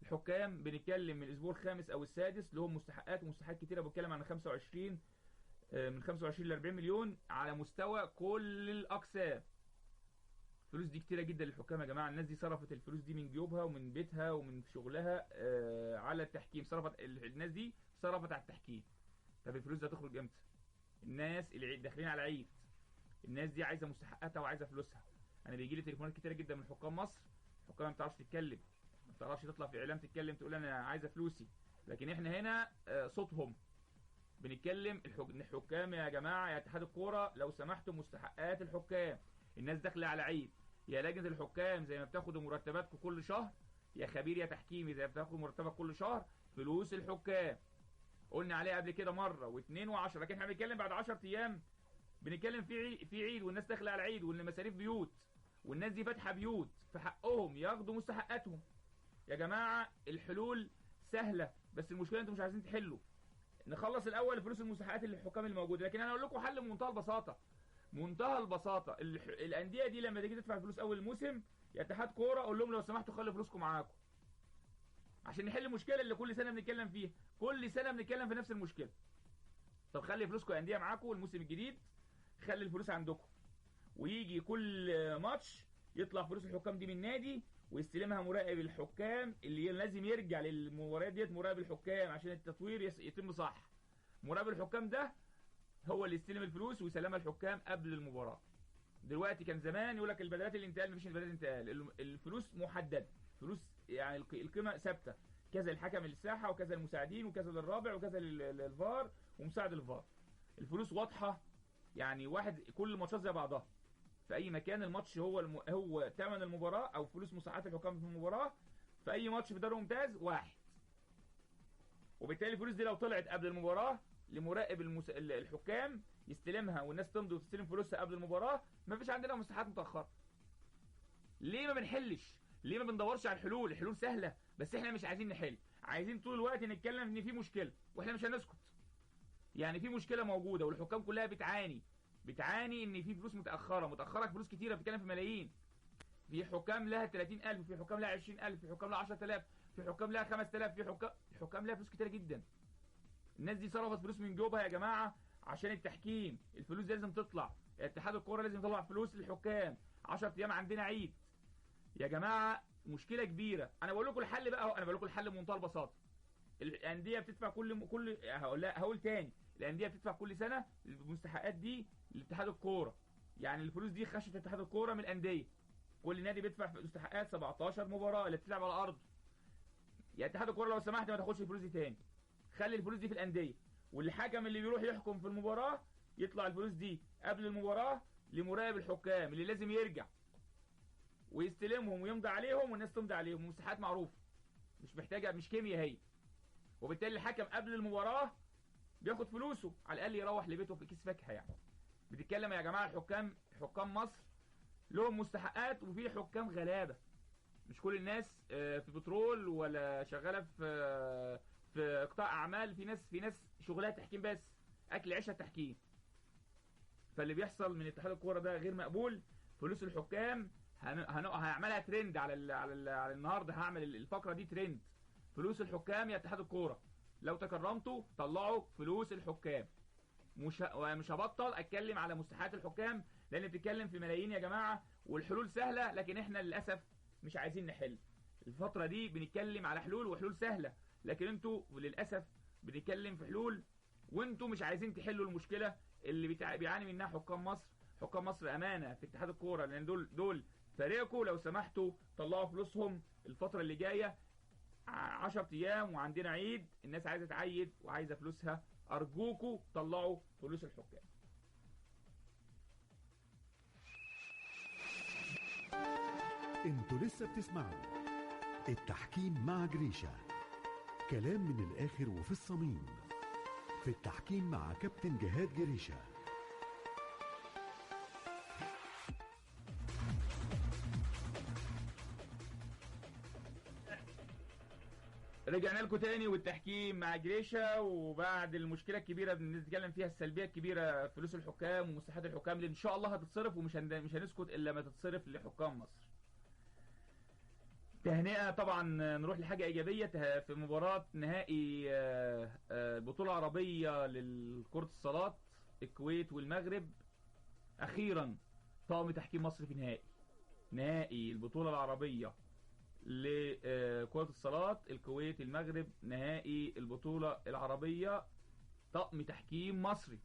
الحكام بنتكلم من الاسبوع الخامس او السادس لهم مستحقات، ومستحقات كتيره. بتكلم عن 25 من 25 ل 40 مليون على مستوى كل الاقسام. الفلوس دي كتيره جدا للحكام يا جماعه. الناس دي صرفت الفلوس دي من جيوبها ومن بيتها ومن شغلها على التحكيم. الناس دي صرفت على التحكيم. طب الفلوس دي هتخرج امتى؟ الناس اللي داخلين على عيد، الناس دي عايزه مستحقاتها وعايزه فلوسها. انا بيجي لي تليفونات كتيره جدا من حكام مصر، حكام ما بتعرفش تتكلم، ما بتعرفش تطلع في اعلام تتكلم تقول انا عايزه فلوسي. لكن احنا هنا صوتهم بنتكلم. الحكام يا جماعه يا اتحاد الكوره لو سمحتوا مستحقات الحكام. الناس داخله على عيد، يا لجنه الحكام زي ما بتاخدوا مرتباتكم كل شهر، يا خبير يا تحكيمي زي ما بتاخدوا مرتبك كل شهر، فلوس الحكام قلنا عليها قبل كده مره واثنين و10، لكن احنا بنتكلم بعد 10 ايام بنتكلم في عيد والناس داخله على عيد واللي مصاريف بيوت والناس دي فاتحه بيوت، في حقهم ياخدوا مستحقاتهم. يا جماعه الحلول سهله، بس المشكله انتوا مش عايزين تحلوا. نخلص الاول فلوس المستحقات الحكام الموجوده، لكن انا اقول لكم حل بمنتهى البساطه. منتهى البساطه، الانديه دي لما تيجي تدفع فلوس اول الموسم يا اتحاد كوره قول لهم لو سمحتوا خلوا فلوسكم معاكم، عشان نحل المشكله اللي كل سنه بنتكلم فيها. كل سنه بنتكلم في نفس المشكله. طب خلي فلوسكم يا انديه معاكم الموسم الجديد، خلي الفلوس عندكم، ويجي كل ماتش يطلع فلوس الحكام دي من النادي ويستلمها مراقب الحكام اللي لازم يرجع للمباريات ديت مراقب الحكام عشان التطوير يتم صح. مراقب الحكام ده هو اللي يستلم الفلوس ويسلمها الحكام قبل المباراه. دلوقتي كان زمان يقول لك البدلات الانتقال، مفيش البدلات الانتقال، الفلوس محدده، فلوس يعني القيمه ثابته، كذا الحكم الساحه وكذا المساعدين وكذا للرابع وكذا للفار ومساعد الفار. الفلوس واضحه، يعني واحد كل الماتشات زي بعضها في اي مكان. الماتش هو ثمن المباراه او فلوس مساعدات الحكام في المباراه في اي ماتش في دوري ممتاز واحد. وبالتالي الفلوس دي لو طلعت قبل المباراه لمراقب الحكام يستلمها والناس تمضي وتستلم فلوسها قبل المباراه، مفيش عندنا مستحقات متاخره. ليه ما بنحلش؟ ليه ما بندورش على الحلول؟ الحلول سهله، بس احنا مش عايزين نحل، عايزين طول الوقت نتكلم ان في مشكله واحنا مش هنسكت. يعني في مشكله موجوده والحكام كلها بتعاني ان في فلوس متاخره فلوس كتيره، بتتكلم في ملايين. في حكام لها 30,000، في حكام لها 20,000، في حكام لها 10,000، في حكام لها 5,000، في حكام لها فلوس كتيره جدا. الناس دي صرفت فلوس من جوبها يا جماعه عشان التحكيم. الفلوس دي لازم تطلع، اتحاد الكوره لازم يطلع فلوس للحكام. 10 ايام عندنا عيد يا جماعه، مشكله كبيره. انا بقول لكم الحل بقى، انا بقول لكم الحل بمنتهى البساطه. الانديه بتدفع كل هقول تاني، الانديه بتدفع كل سنه المستحقات دي لاتحاد الكوره. يعني الفلوس دي خشت اتحاد الكوره من الانديه، كل نادي بيدفع مستحقات 17 مباراه اللي بتلعب على الارض. يا اتحاد الكوره لو سمحت ما تاخدش الفلوس دي تاني، خلي الفلوس دي في الانديه، والحكم اللي بيروح يحكم في المباراه يطلع الفلوس دي قبل المباراه لمراقب الحكام اللي لازم يرجع ويستلمهم ويمضي عليهم والناس تمضي عليهم، ومستحقات معروفه مش محتاجه، مش كيمياء هي. وبالتالي الحكم قبل المباراه بياخد فلوسه، على الاقل يروح لبيته في كيس فاكهه. يعني بتتكلم يا جماعه حكام مصر لهم مستحقات، وفي حكام غلابه، مش كل الناس في بترول ولا شغاله في قطاع اعمال. في ناس شغلها تحكيم بس، اكل عيشها تحكيم. فاللي بيحصل من اتحاد الكوره ده غير مقبول. فلوس الحكام هعملها ترند على النهارده، هعمل الفقره دي ترند. فلوس الحكام يا اتحاد الكوره لو تكرمتوا طلعوا فلوس الحكام. مش هبطل اتكلم على مستحقات الحكام لان بتتكلم في ملايين يا جماعه، والحلول سهله، لكن احنا للاسف مش عايزين نحل. الفتره دي بنتكلم على حلول وحلول سهله، لكن انتوا للاسف بنتكلم في حلول وانتوا مش عايزين تحلوا المشكله اللي بيعاني منها حكام مصر. حكام مصر امانه في اتحاد الكوره، لان دول فريقكم. لو سمحتوا طلعوا فلوسهم الفتره اللي جايه. 10 ايام وعندنا عيد، الناس عايزه تعيد وعايزه فلوسها، ارجوكوا طلعوا فلوس الحكام. انتوا لسه بتسمعوا التحكيم مع جريشة، كلام من الاخر وفي الصميم، في التحكيم مع كابتن جهاد جريشة. رجعنا لكم تاني والتحكيم مع جريشة. وبعد المشكله الكبيره بنتكلم فيها، السلبيه الكبيره، فلوس الحكام ومستحقات الحكام اللي ان شاء الله هتتصرف، ومش هنسكت الا ما تتصرف لحكام مصر. تهنئه طبعا، نروح لحاجه ايجابيه. في مباراه نهائي البطوله العربيه لكره الصالات الكويت والمغرب، اخيرا طاقم تحكيم مصر في نهائي البطوله العربيه لكرة الصالات الكويت المغرب، نهائي البطولة العربية، طقم تحكيم مصري.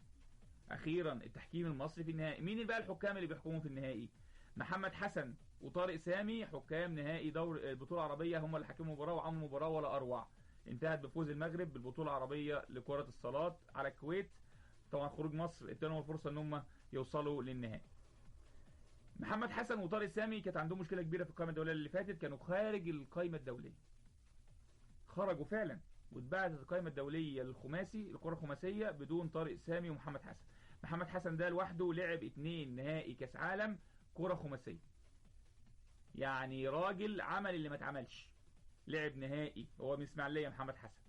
اخيرا التحكيم المصري في النهائي. مين بقى الحكام اللي بيحكموا في النهائي؟ محمد حسن وطارق سامي حكام نهائي دور البطوله العربيه، هم اللي حكموا المباراه وعملوا مباراه ولا اروع. انتهت بفوز المغرب بالبطوله العربيه لكره الصالات على الكويت. طبعا خروج مصر ادالهم الفرصه ان هم يوصلوا للنهائي. محمد حسن وطارق سامي كانت عندهم مشكله كبيره في القائمه الدوليه اللي فاتت، كانوا خارج القائمه الدوليه. خرجوا فعلا واتبعت القائمه الدوليه للخماسي، الكره الخماسيه بدون طارق سامي ومحمد حسن. محمد حسن ده لوحده لعب 2 نهائي كاس عالم كره خماسيه. يعني راجل عمل اللي ما اتعملش. لعب نهائي، هو من اسماعيليه محمد حسن،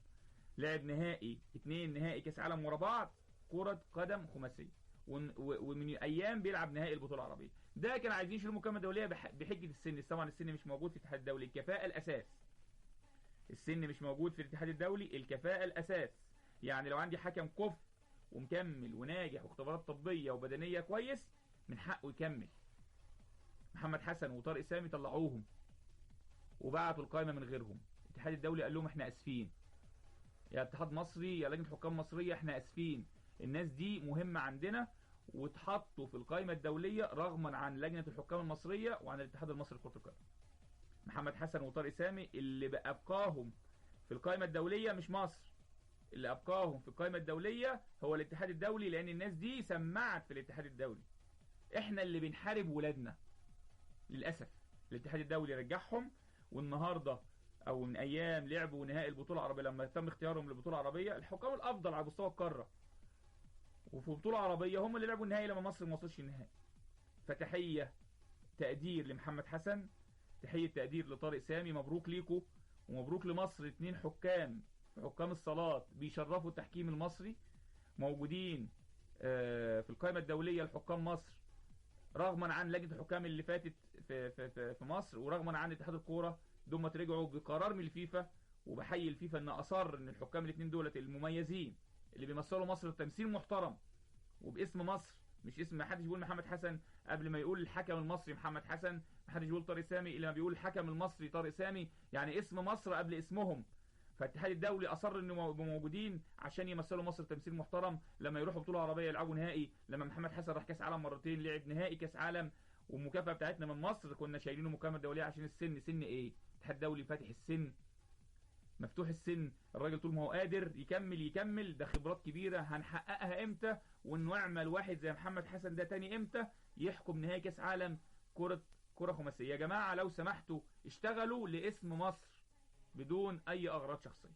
لعب نهائي 2 نهائي كاس عالم ورا بعض كره قدم خماسيه، ومن ايام بيلعب نهائي البطوله العربيه. ده كان عايزين يشيلوا المكافاه الدوليه بحجه السن. طبعا السن مش موجود في الاتحاد الدولي، الكفاءه الاساس. السن مش موجود في الاتحاد الدولي، الكفاءه الاساس. يعني لو عندي حكم كفء ومكمل وناجح واختبارات طبيه وبدنيه كويس، من حقه يكمل. محمد حسن وطارق سامي طلعوهم وبعتوا القائمه من غيرهم. الاتحاد الدولي قال لهم احنا اسفين يا اتحاد مصري يا لجنه حكام مصريه، احنا اسفين، الناس دي مهمه عندنا، واتحطوا في القائمه الدوليه رغما عن لجنه الحكام المصريه وعن الاتحاد المصري لكره القدم. محمد حسن وطارق سامي اللي ابقاهم في القائمه الدوليه مش مصر، اللي ابقاهم في القائمه الدوليه هو الاتحاد الدولي، لان الناس دي سمعت في الاتحاد الدولي. احنا اللي بنحارب ولادنا للاسف. الاتحاد الدولي رجعهم، والنهارده او من ايام لعبوا نهائي البطوله العربيه لما تم اختيارهم للبطوله العربيه، الحكام الافضل على مستوى القاره وفي بطوله عربيه هم اللي لعبوا النهائي لما مصر ما وصلش النهائي. فتحيه تقدير لمحمد حسن، تحيه تقدير لطارق سامي، مبروك ليكوا ومبروك لمصر. 2 حكام حكام الصالات بيشرفوا التحكيم المصري موجودين في القائمه الدوليه لحكام مصر، رغما عن لجنه الحكام اللي فاتت في مصر، ورغما عن اتحاد الكوره. دول رجعوا بقرار من الفيفا، وبحيي الفيفا ان اصر ان الحكام الاثنين دولت المميزين اللي بيمثلوا مصر تمثيل محترم وباسم مصر، مش اسم. ما حدش بيقول محمد حسن قبل ما يقول الحكم المصري محمد حسن، ما حدش بيقول طارق سامي الا ما بيقول الحكم المصري طارق سامي، يعني اسم مصر قبل اسمهم. فالاتحاد الدولي اصر انه يبقوا موجودين عشان يمثلوا مصر تمثيل محترم لما يروحوا بطوله عربيه يلعبوا نهائي. لما محمد حسن راح كاس عالم مرتين، لعب نهائي كاس عالم، والمكافاه بتاعتنا من مصر كنا شايلينه مكافاه دوليه عشان السن. سن ايه؟ الاتحاد الدولي فاتح السن، مفتوح السن. الراجل طول ما هو قادر يكمل، ده خبرات كبيره هنحققها امتى؟ ونعمل واحد زي محمد حسن ده تاني امتى يحكم نهائي كاس عالم كره خماسيه؟ يا جماعه لو سمحتوا اشتغلوا لاسم مصر بدون اي اغراض شخصيه.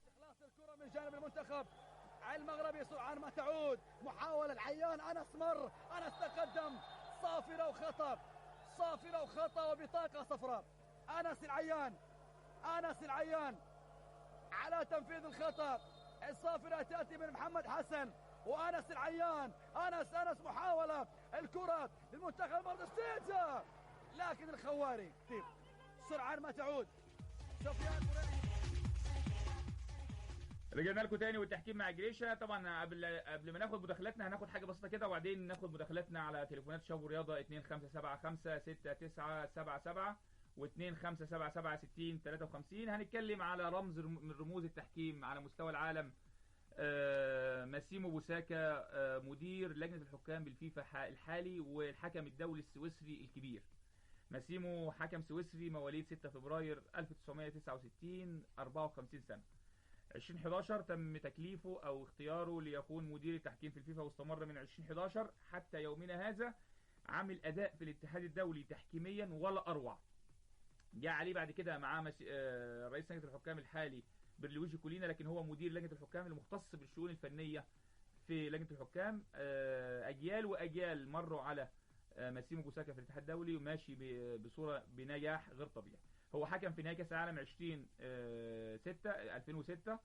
اخلاص الكره من جانب المنتخب المغربي سرعان ما تعود. محاوله العيان، انس مر، انس تقدم، صافره وخطا وبطاقه صفراء. انس العيان على تنفيذ الخطا. الصافره تاتي من محمد حسن وانس العيان. انس محاوله الكره للمنتخب المغربي استيجا، لكن الخواري سرعان ما تعود. سفيان رجعنا لكم تاني والتحكيم مع جريشة. طبعا قبل ما ناخد مداخلاتنا هناخد حاجه بسيطه كده، وبعدين ناخد مداخلاتنا على تليفونات شباب ورياضه 25756977 و25776053. هنتكلم على رمز من رموز التحكيم على مستوى العالم، ماسيمو بوساكا، مدير لجنه الحكام بالفيفا الحالي والحكم الدولي السويسري الكبير. ماسيمو حكم سويسري مواليد 6 فبراير 1969، 54 سنه. 2011 تم تكليفه او اختياره ليكون مدير التحكيم في الفيفا، واستمر من 2011 حتى يومنا هذا. عامل اداء في الاتحاد الدولي تحكيميا ولا اروع. جاء عليه بعد كده معاه رئيس لجنه الحكام الحالي برلويجي كولينا، لكن هو مدير لجنه الحكام المختص بالشؤون الفنيه في لجنه الحكام. اجيال واجيال مروا على ماسيمو بوساكا في الاتحاد الدولي، وماشي بصوره بنجاح غير طبيعي. هو حكم في نهائي كاس العالم 2006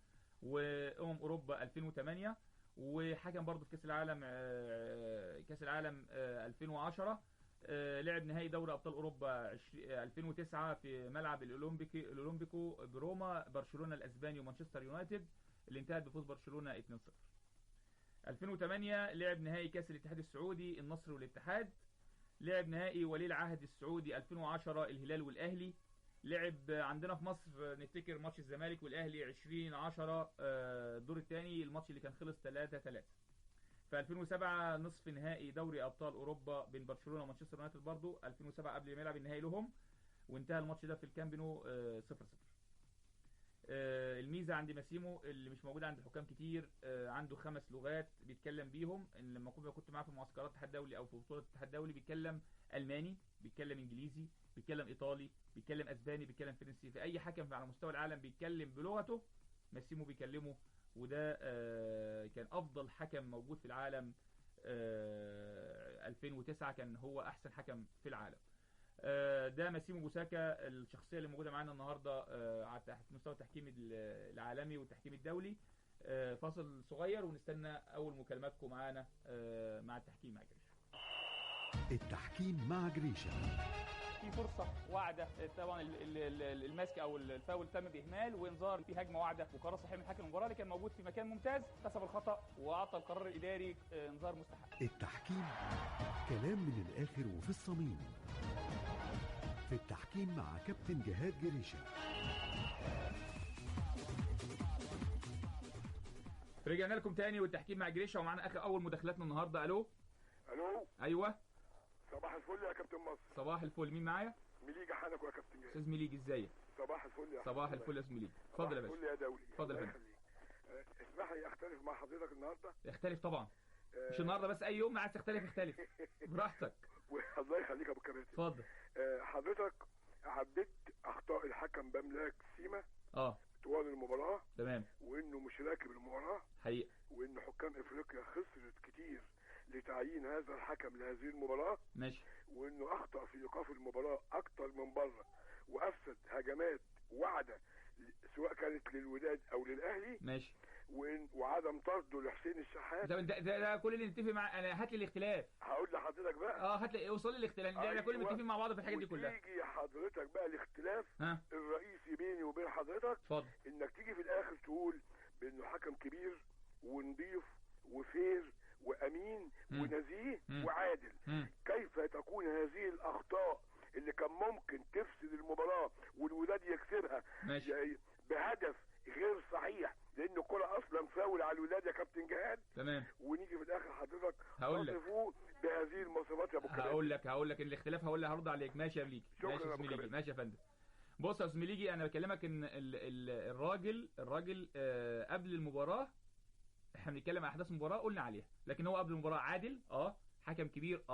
اوروبا 2008، وحكم برضه في كاس العالم 2010. لعب نهائي دوري ابطال اوروبا 2009 في ملعب الاولمبيكو بروما، برشلونه الاسباني ومانشستر يونايتد، اللي انتهت بفوز برشلونه 2-0. 2008 لعب نهائي كاس الاتحاد السعودي النصر والاتحاد. لعب نهائي ولي العهد السعودي 2010 الهلال والاهلي. لعب عندنا في مصر نفتكر ماتش الزمالك والاهلي 2010 الدور الثاني، الماتش اللي كان خلص 3-3. في 2007 نصف نهائي دوري ابطال اوروبا بين برشلونه ومانشستر يونايتد برضو 2007 قبل ما يلعب النهائي لهم، وانتهى الماتش ده في الكامب نو 0-0. الميزه عند ماسيمو اللي مش موجوده عند الحكام كتير، عنده 5 لغات بيتكلم بيهم. ان لما كنت معاه في معسكرات الاتحاد الدولي او في بطولات الاتحاد الدولي بيتكلم الماني، بيتكلم انجليزي، بيتكلم ايطالي، بيتكلم اسباني، بيتكلم فرنسي. في اي حكم على مستوى العالم بيتكلم بلغته ماسيمو بيكلمه، وده كان افضل حكم موجود في العالم. 2009 كان هو احسن حكم في العالم. ده ماسيمو بوساكا الشخصيه اللي موجوده معانا النهارده على مستوى التحكيم العالمي والتحكيم الدولي. فاصل صغير ونستنى اول مكالماتكم معانا مع التحكيم مع جريشة. التحكيم مع جريشة. في فرصه واعده، طبعا الماسك او الفاول تم باهمال، وانذار في هجمه واعده، وقرار صحيح من حكم المباراه اللي كان موجود في مكان ممتاز كسب الخطا واعطى القرار الاداري انذار مستحق. التحكيم كلام من الاخر وفي الصميم. في التحكيم مع كابتن جهاد جريشة. رجعنا لكم تاني والتحكيم مع جريشة، ومعانا اخر اول مداخلاتنا النهارده. الو. ايوه صباح الفل يا كابتن مصر. صباح الفل، مين معايا؟ مليجي حنكو يا كابتن جهاد. استاذ مليجي ازيك؟ صباح الفل يا صباح الفل يا استاذ مليجي، اتفضل يا باشا. الفل يا دولي. اتفضل يا فندم. اسمح لي اختلف مع حضرتك النهارده. اختلف طبعا، مش النهارده بس، اي يوم عايز تختلف اختلف براحتك. الله يخليك يا ابو كباتن. اتفضل. حضرتك عديت اخطاء الحكم بملاك سيما طوال المباراه. تمام. وانه مش راكب المباراه حقيقه، وان حكام افريقيا خسرت كتير لتعيين هذا الحكم لهذه المباراه. ماشي. وانه اخطا في ايقاف المباراه اكتر من بره، وافسد هجمات واعده سواء كانت للوداد او للاهلي. ماشي. وعدم طرده لحسين الشحات. ده كل اللي نتفق مع، انا هات لي الاختلاف. هقول لحضرتك بقى. هات لي، اوصل لي الاختلاف. ده كل متفقين مع بعض في الحاجات دي كلها. تيجي حضرتك بقى الاختلاف الرئيسي بيني وبين حضرتك. اتفضل. انك تيجي في الاخر تقول بانه حكم كبير ونضيف وفير وامين ونزيه وعادل. كيف تكون هذه الاخطاء اللي كان ممكن تفسد المباراه والوداد يكسبها بهدف غير صحيح، لان الكره اصلا فاول على الوداد يا كابتن جهاد. تمام. ونيجي في الاخر حضرتك تصفوه بهذه المواصفات يا ابو كباتن. هقول لك الاختلاف، هرد عليك. ماشي يا مليجي. ماشي يا مليجي. ماشي يا فندم. بص يا استاذ مليجي، انا بكلمك ان الراجل قبل المباراه احنا بنتكلم عن احداث المباراه قلنا عليها، لكن هو قبل المباراه عادل، حكم كبير،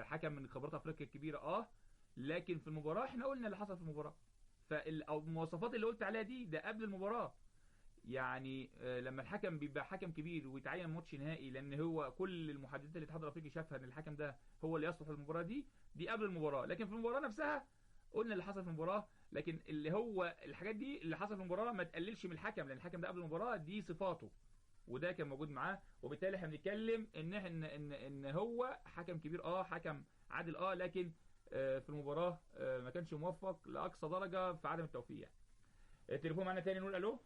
حكم من خبرات افريقيا الكبيره، لكن في المباراه احنا قلنا اللي حصل في المباراه. فالمواصفات اللي قلت عليها ده قبل المباراه. يعني لما الحكم بيبقى حكم كبير ويتعين ماتش نهائي، لان هو كل المحددات اللي الاتحاد الافريقي شافها ان الحكم ده هو اللي يصلح للمباراه دي قبل المباراه، لكن في المباراه نفسها قلنا اللي حصل في المباراه. لكن اللي هو الحاجات دي اللي حصل في المباراه ما تقللش من الحكم، لان الحكم ده قبل المباراه دي صفاته وده كان موجود معاه، وبالتالي احنا بنتكلم ان هو حكم كبير، حكم عادل، لكن في المباراه ما كانش موفق لاقصى درجه في عدم التوفيق. التليفون معانا تاني، نقول الو.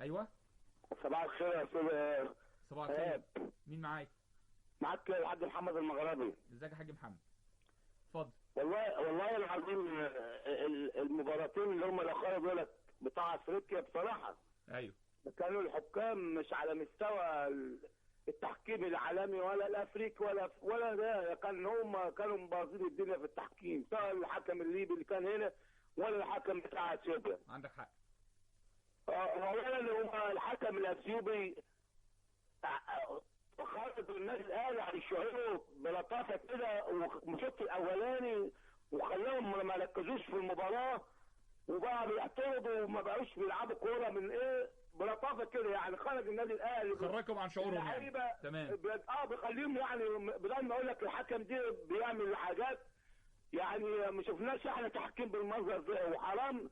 ايوه صباح الخير يا استاذ. صباح الخير. مين معاك؟ معاك الحاج محمد المغربي. ازيك يا حاج محمد؟ اتفضل. والله العظيم المباراتين اللي هم الاخر دول بتاع افريقيا بصراحه ايوه كانوا الحكام مش على مستوى التحكيم العالمي ولا الافريقي ولا ده، كانوا مبازين الدنيا في التحكيم، سواء الحكم الليبي اللي كان هنا ولا الحكم بتاع اثيوبيا. عندك حق. اولا هو الحكم الاثيوبي خرج النادي الاهلي عن الشعور بلطافه كده ومشط الاولاني وخلاهم ما ركزوش في المباراه وبقى بيعترضوا وما بقوش بيلعبوا كوره من بلطافه كده. يعني خرج النادي الاهلي خرجهم عن شعورهم يعني. تمام. بيخليهم يعني بدل ما اقول لك الحكم دي بيعمل حاجات يعني ما شفناش احنا تحكيم بالمنظر ده، وحرام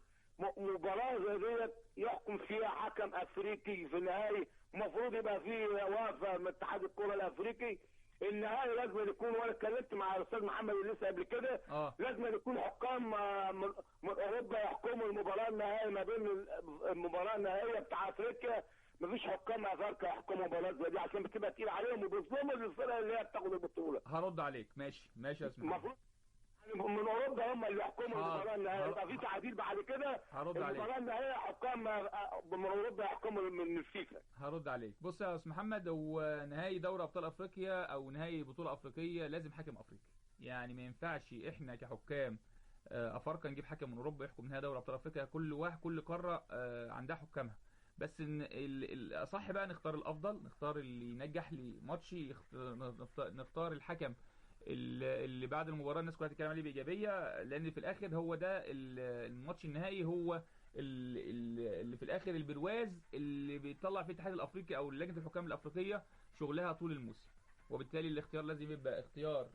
مباراه زي ديت يحكم فيها حكم افريقي في النهائي. المفروض يبقى فيه وقفه من اتحاد الكره الافريقي. النهائي لازم يكون، وانا اتكلمت مع الاستاذ محمد لسه قبل كده، لازم يكون حكام من اوروبا يحكموا المباراه النهائيه ما بين المباراه النهائيه بتاع افريقيا. مفيش حكام افارقه يحكموا مباراه زي دي عشان بتبقى تقيل عليهم وبيظلموا الفرقه اللي هي بتاخد البطوله. هرد عليك. ماشي يا اسماعيل. من اوروبا هم اللي يحكموا المباراه النهائيه، يبقى في تعديل بعد كده. هرد عليك. المباراه النهائيه حكام من اوروبا يحكموا من الفيفا. هرد عليك. بص يا استاذ محمد، هو نهائي دوري ابطال افريقيا او نهائي بطوله افريقيه لازم حكم افريقي. يعني ما ينفعش احنا كحكام افارقه نجيب حكم من اوروبا يحكم نهائي دوري ابطال افريقيا. كل قاره عندها حكامها، بس ان الاصح بقى نختار الافضل، نختار اللي ينجح لي ماتشي، نختار الحكم اللي بعد المباراه الناس كلها تتكلم عليه بايجابيه، لان في الاخر هو ده الماتش النهائي، هو اللي في الاخر البرواز اللي بيطلع فيه الاتحاد الافريقي او لجنه الحكام الافريقيه شغلها طول الموسم. وبالتالي الاختيار لازم يبقى اختيار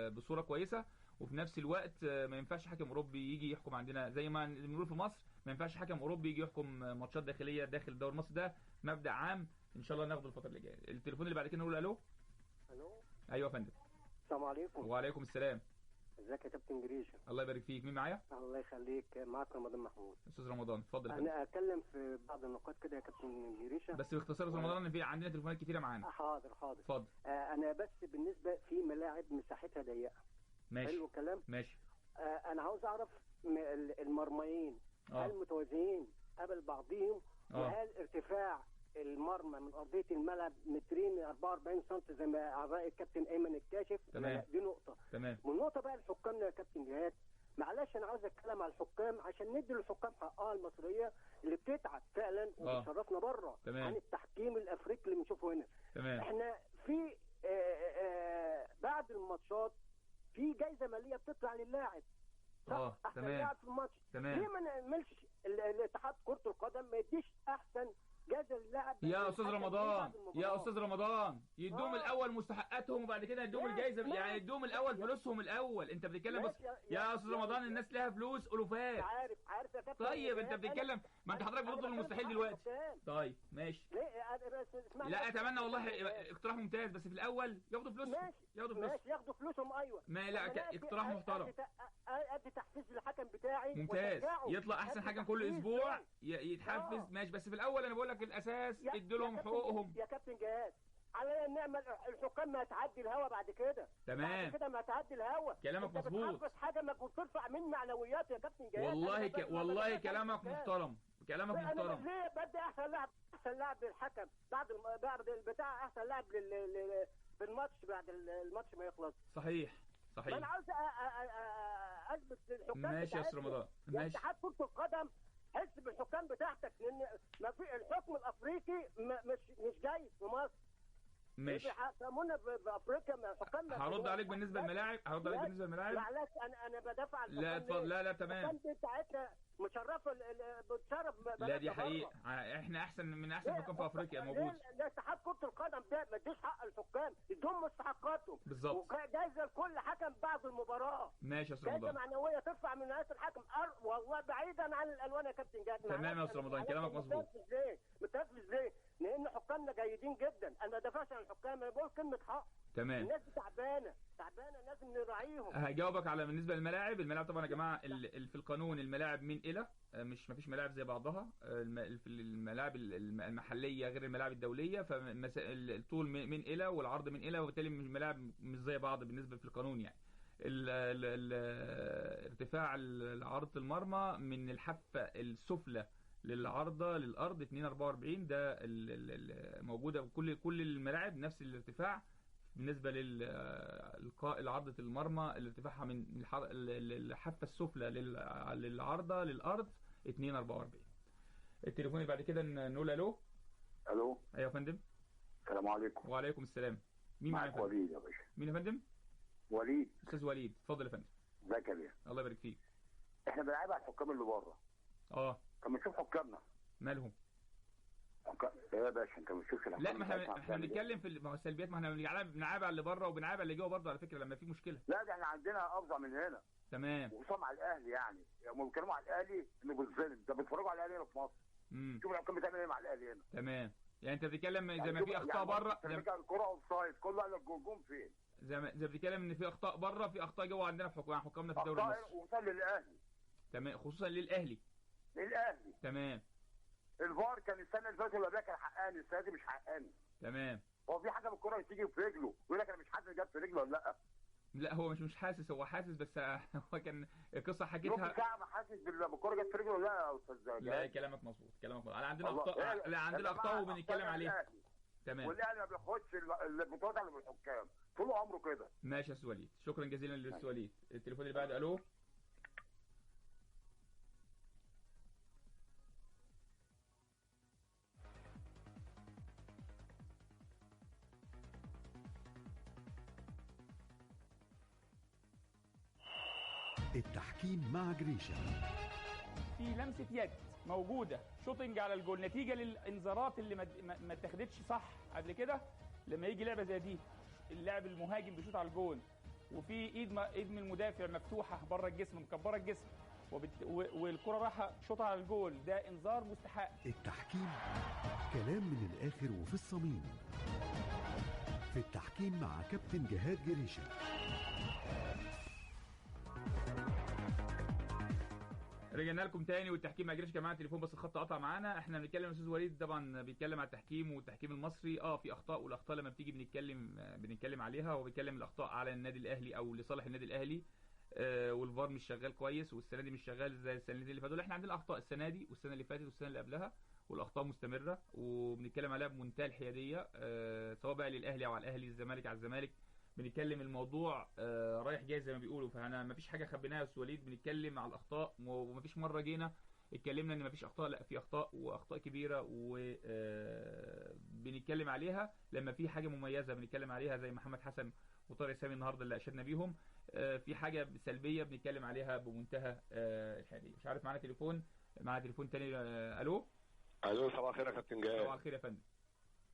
بصوره كويسه، وفي نفس الوقت ما ينفعش حكم اوروبي يجي يحكم عندنا زي ما بنقول في مصر. ما ينفعش حكم اوروبي يجي يحكم ماتشات داخليه داخل الدوري المصري. ده مبدا عام ان شاء الله ناخده الفتره اللي جايه. التليفون اللي بعد كده نقول الو. ايوه يا فندم. السلام عليكم. وعليكم السلام. ازيك يا كابتن جريشه؟ الله يبارك فيك. مين معايا؟ الله يخليك، معاك رمضان محمود. استاذ رمضان اتفضل. انا اتكلم في بعض النقاط كده يا كابتن جريشه، بس باختصار يا رمضان، ان في عندنا تليفونات كتيره معانا. حاضر اتفضل. انا بس بالنسبه في ملاعب مساحتها ضيقه. ماشي. حلو الكلام. ماشي. انا عاوز اعرف المرميين هل متوازيين قبل بعضهم، وهل ارتفاع المرمى من ارضيه الملعب مترين 44 سم زي ما على راي الكابتن ايمن الكاشف. تمام. دي نقطه. تمام. والنقطه بقى لحكامنا يا كابتن جهاد، معلش انا عاوز اتكلم على الحكام عشان ندي للحكام حقها المصريه اللي بتتعب فعلا وبتشرفنا بره عن التحكيم الافريقي اللي بنشوفه هنا. تمام. احنا في بعد الماتشات في جايزه ماليه بتطلع للاعب. صح. احسن لاعب في الماتش. تمام. ليه ما نعملش الاتحاد كره القدم ما يديش احسن جايزه للاعب يا استاذ رمضان؟ يا استاذ رمضان، يدوم الاول مستحقاتهم وبعد كده يدوم الجايزه. يعني يدوم الاول فلوسهم الاول. انت بتتكلم بس يا استاذ رمضان، الناس لها فلوس الوفات. عارف يا كابتن. طيب انت بتتكلم، ما انت حضرتك بتطلب المستحيل دلوقتي. طيب ماشي. لا اتمنى والله اقتراح ممتاز، بس في الاول ياخدوا فلوسهم. ماشي ياخدوا فلوسهم. ايوه ما لا اقتراح محترم. ادي تحفيز للحكم بتاعي ممتاز، يطلع احسن حكم كل اسبوع يتحفز. ماشي، بس في الاول انا بقول لك الاساس ادوا لهم حقوقهم. يا كابتن جهاد، علينا نعمل الحكام ما تعدي الهوا بعد كده. تمام. بعد كده ما تعدي الهوا. كلامك مظبوط. بتحفز حاجه وترفع من معنويات يا كابتن جهاد. والله كلامك محترم. كلامك محترم. انا ليه بدي احسن لاعب للحكم بعد البتاع، احسن لاعب في الماتش بعد الماتش ما يخلص. صحيح. انا عاوز اثبت للحكام. ماشي يا استاذ رمضان. ماشي. اتحاد كرة القدم حس بالحكام بتاعتك، لان ما في الحكم الافريقي مش جاي في مصر. ماشي. بيحكمونا بافريقيا حكامنا. هرد عليك بالنسبه للملاعب. معلش انا بدافع عن لا اتفضل. لا تمام. الحكام بتاعتنا مشرفه، بتشرف. لا دي حقيقه، احنا احسن من احسن حكام في افريقيا موجود. لا اتحاد كرة القدم ده ما اديش حق الحكام، ادهم مستحقاتهم بالظبط. وجايزه لكل حكم بعد المباراه. ماشي يا استاذ رمضان. جايزه معنويه ترفع من ناس الحكم. والله بعيدا عن الالوان يا كابتن جاد. تمام يا استاذ رمضان، كلامك مظبوط. متنفذ ليه؟ لان حكامنا جيدين جدا. انا ما بدافعش عن الحكام، انا بقول كلمه حق. تمام. الناس دي تعبانه لازم نراعيهم. هجاوبك على بالنسبه للملاعب طبعا يا جماعه. في القانون الملاعب من الى، مش مفيش ملاعب زي بعضها. في الملاعب المحليه غير الملاعب الدوليه، فالطول من الى والعرض من الى، وبالتالي الملاعب مش زي بعض بالنسبه في القانون. يعني ارتفاع عرض المرمى من الحافه السفلى للعارضه للارض 2.44، ده موجوده كل الملاعب نفس الارتفاع. بالنسبه لعرضه المرمى الارتفاعها من الحافه السفلى للعارضه للارض 2.44. التليفون اللي بعد كده نقول الو. الو. ايوه يا فندم. السلام عليكم. وعليكم السلام. مين معاك؟ وليد يا باشا. مين يا فندم؟ وليد. استاذ وليد اتفضل يا فندم. ازيك يا بيه؟ الله يبارك فيك. احنا بنلعب على الحكام اللي بره. طب نشوف حكامنا مالهم. ايه يا باشا انت ما بتشوفش الحكام؟ لا ما احنا بنتكلم في السلبيات. ما احنا بنلعب على اللي بره وبنلعب على اللي جوه برضه على فكره لما في مشكله. لا ده احنا عندنا افظع من هنا. تمام. وخصوصا على الاهلي. يعني هم بيتكلموا على الاهلي انه بالظلم. ده بيتفرجوا على الاهلي هنا في مصر. شوف الحكام بتعمل ايه مع الاهلي هنا. تمام. يعني انت بتتكلم زي ما في اخطاء بره. الكره اوف سايد كله قال لك الجون فين. زي ما بتتكلم ان في اخطاء بره، في اخطاء جوه عندنا في حكامنا في الدوري المصري. خصوصا للاهلي. تمام. خصوصا للاهلي. تمام. الفار كان السنه اللي فاتت ولا ده كان حقاني، السنه دي مش حقاني. تمام. هو في حاجه بالكره تيجي في رجله يقول لك انا مش حاسس جت في رجله ولا لا؟ لا هو مش حاسس، هو حاسس بس هو كان القصه حكيتها. نص ساعه ما حاسس بالكره جت في رجله ولا يا استاذ؟ لا كلامك مظبوط، كلامك مظبوط. عندنا اخطاء، لا عندنا اخطاء وبنتكلم عليها. تمام. والاهلي ما بياخدش البطولات على الحكام طول عمره كده. ماشي يا استاذ وليد، شكرا جزيلا للاستاذ وليد. التليفون اللي بعده. الو. التحكيم مع جريشة. في لمسة يد موجودة، شوتنج على الجول، نتيجة للانذارات اللي ما اتخذتش صح قبل كده. لما يجي لعبة زي دي اللاعب المهاجم بيشوط على الجول وفي ايد من المدافع مفتوحة بره الجسم، مكبرة الجسم، والكرة رايحة شوطها على الجول، ده انذار مستحق. التحكيم كلام من الآخر وفي الصميم. في التحكيم مع كابتن جهاد جريشة. رجعنا لكم تاني، والتحكيم ما جريش يا جماعه. التليفون بس الخط قطع معانا. احنا بنتكلم الاستاذ وليد طبعا بيتكلم على التحكيم والتحكيم المصري. في اخطاء، والاخطاء لما بتيجي بنتكلم عليها. هو بيتكلم الاخطاء على النادي الاهلي او لصالح النادي الاهلي. والفار مش شغال كويس، والسنه دي مش شغال زي السنتين اللي فاتوا. احنا عندنا اخطاء السنه دي والسنه اللي فاتت والسنه اللي قبلها، والاخطاء مستمره وبنتكلم عليها بمنتهى الحياديه، سواء بقى للاهلي او على الاهلي، الزمالك على الزمالك. بنتكلم الموضوع رايح جاي زي ما بيقولوا. فانا مفيش حاجه خبيناها يا استاذ وليد، بنتكلم على الاخطاء، ومفيش مره جينا اتكلمنا ان مفيش اخطاء. لا، في اخطاء، واخطاء كبيره، وبنتكلم عليها. لما في حاجه مميزه بنتكلم عليها زي محمد حسن وطارق سامي النهارده اللي اشدنا بيهم. في حاجه سلبيه بنتكلم عليها بمنتهى الحياديه. مش عارف، معانا تليفون تاني. الو. صباح الخير يا كابتن جهاد. صباح الخير يا فندم.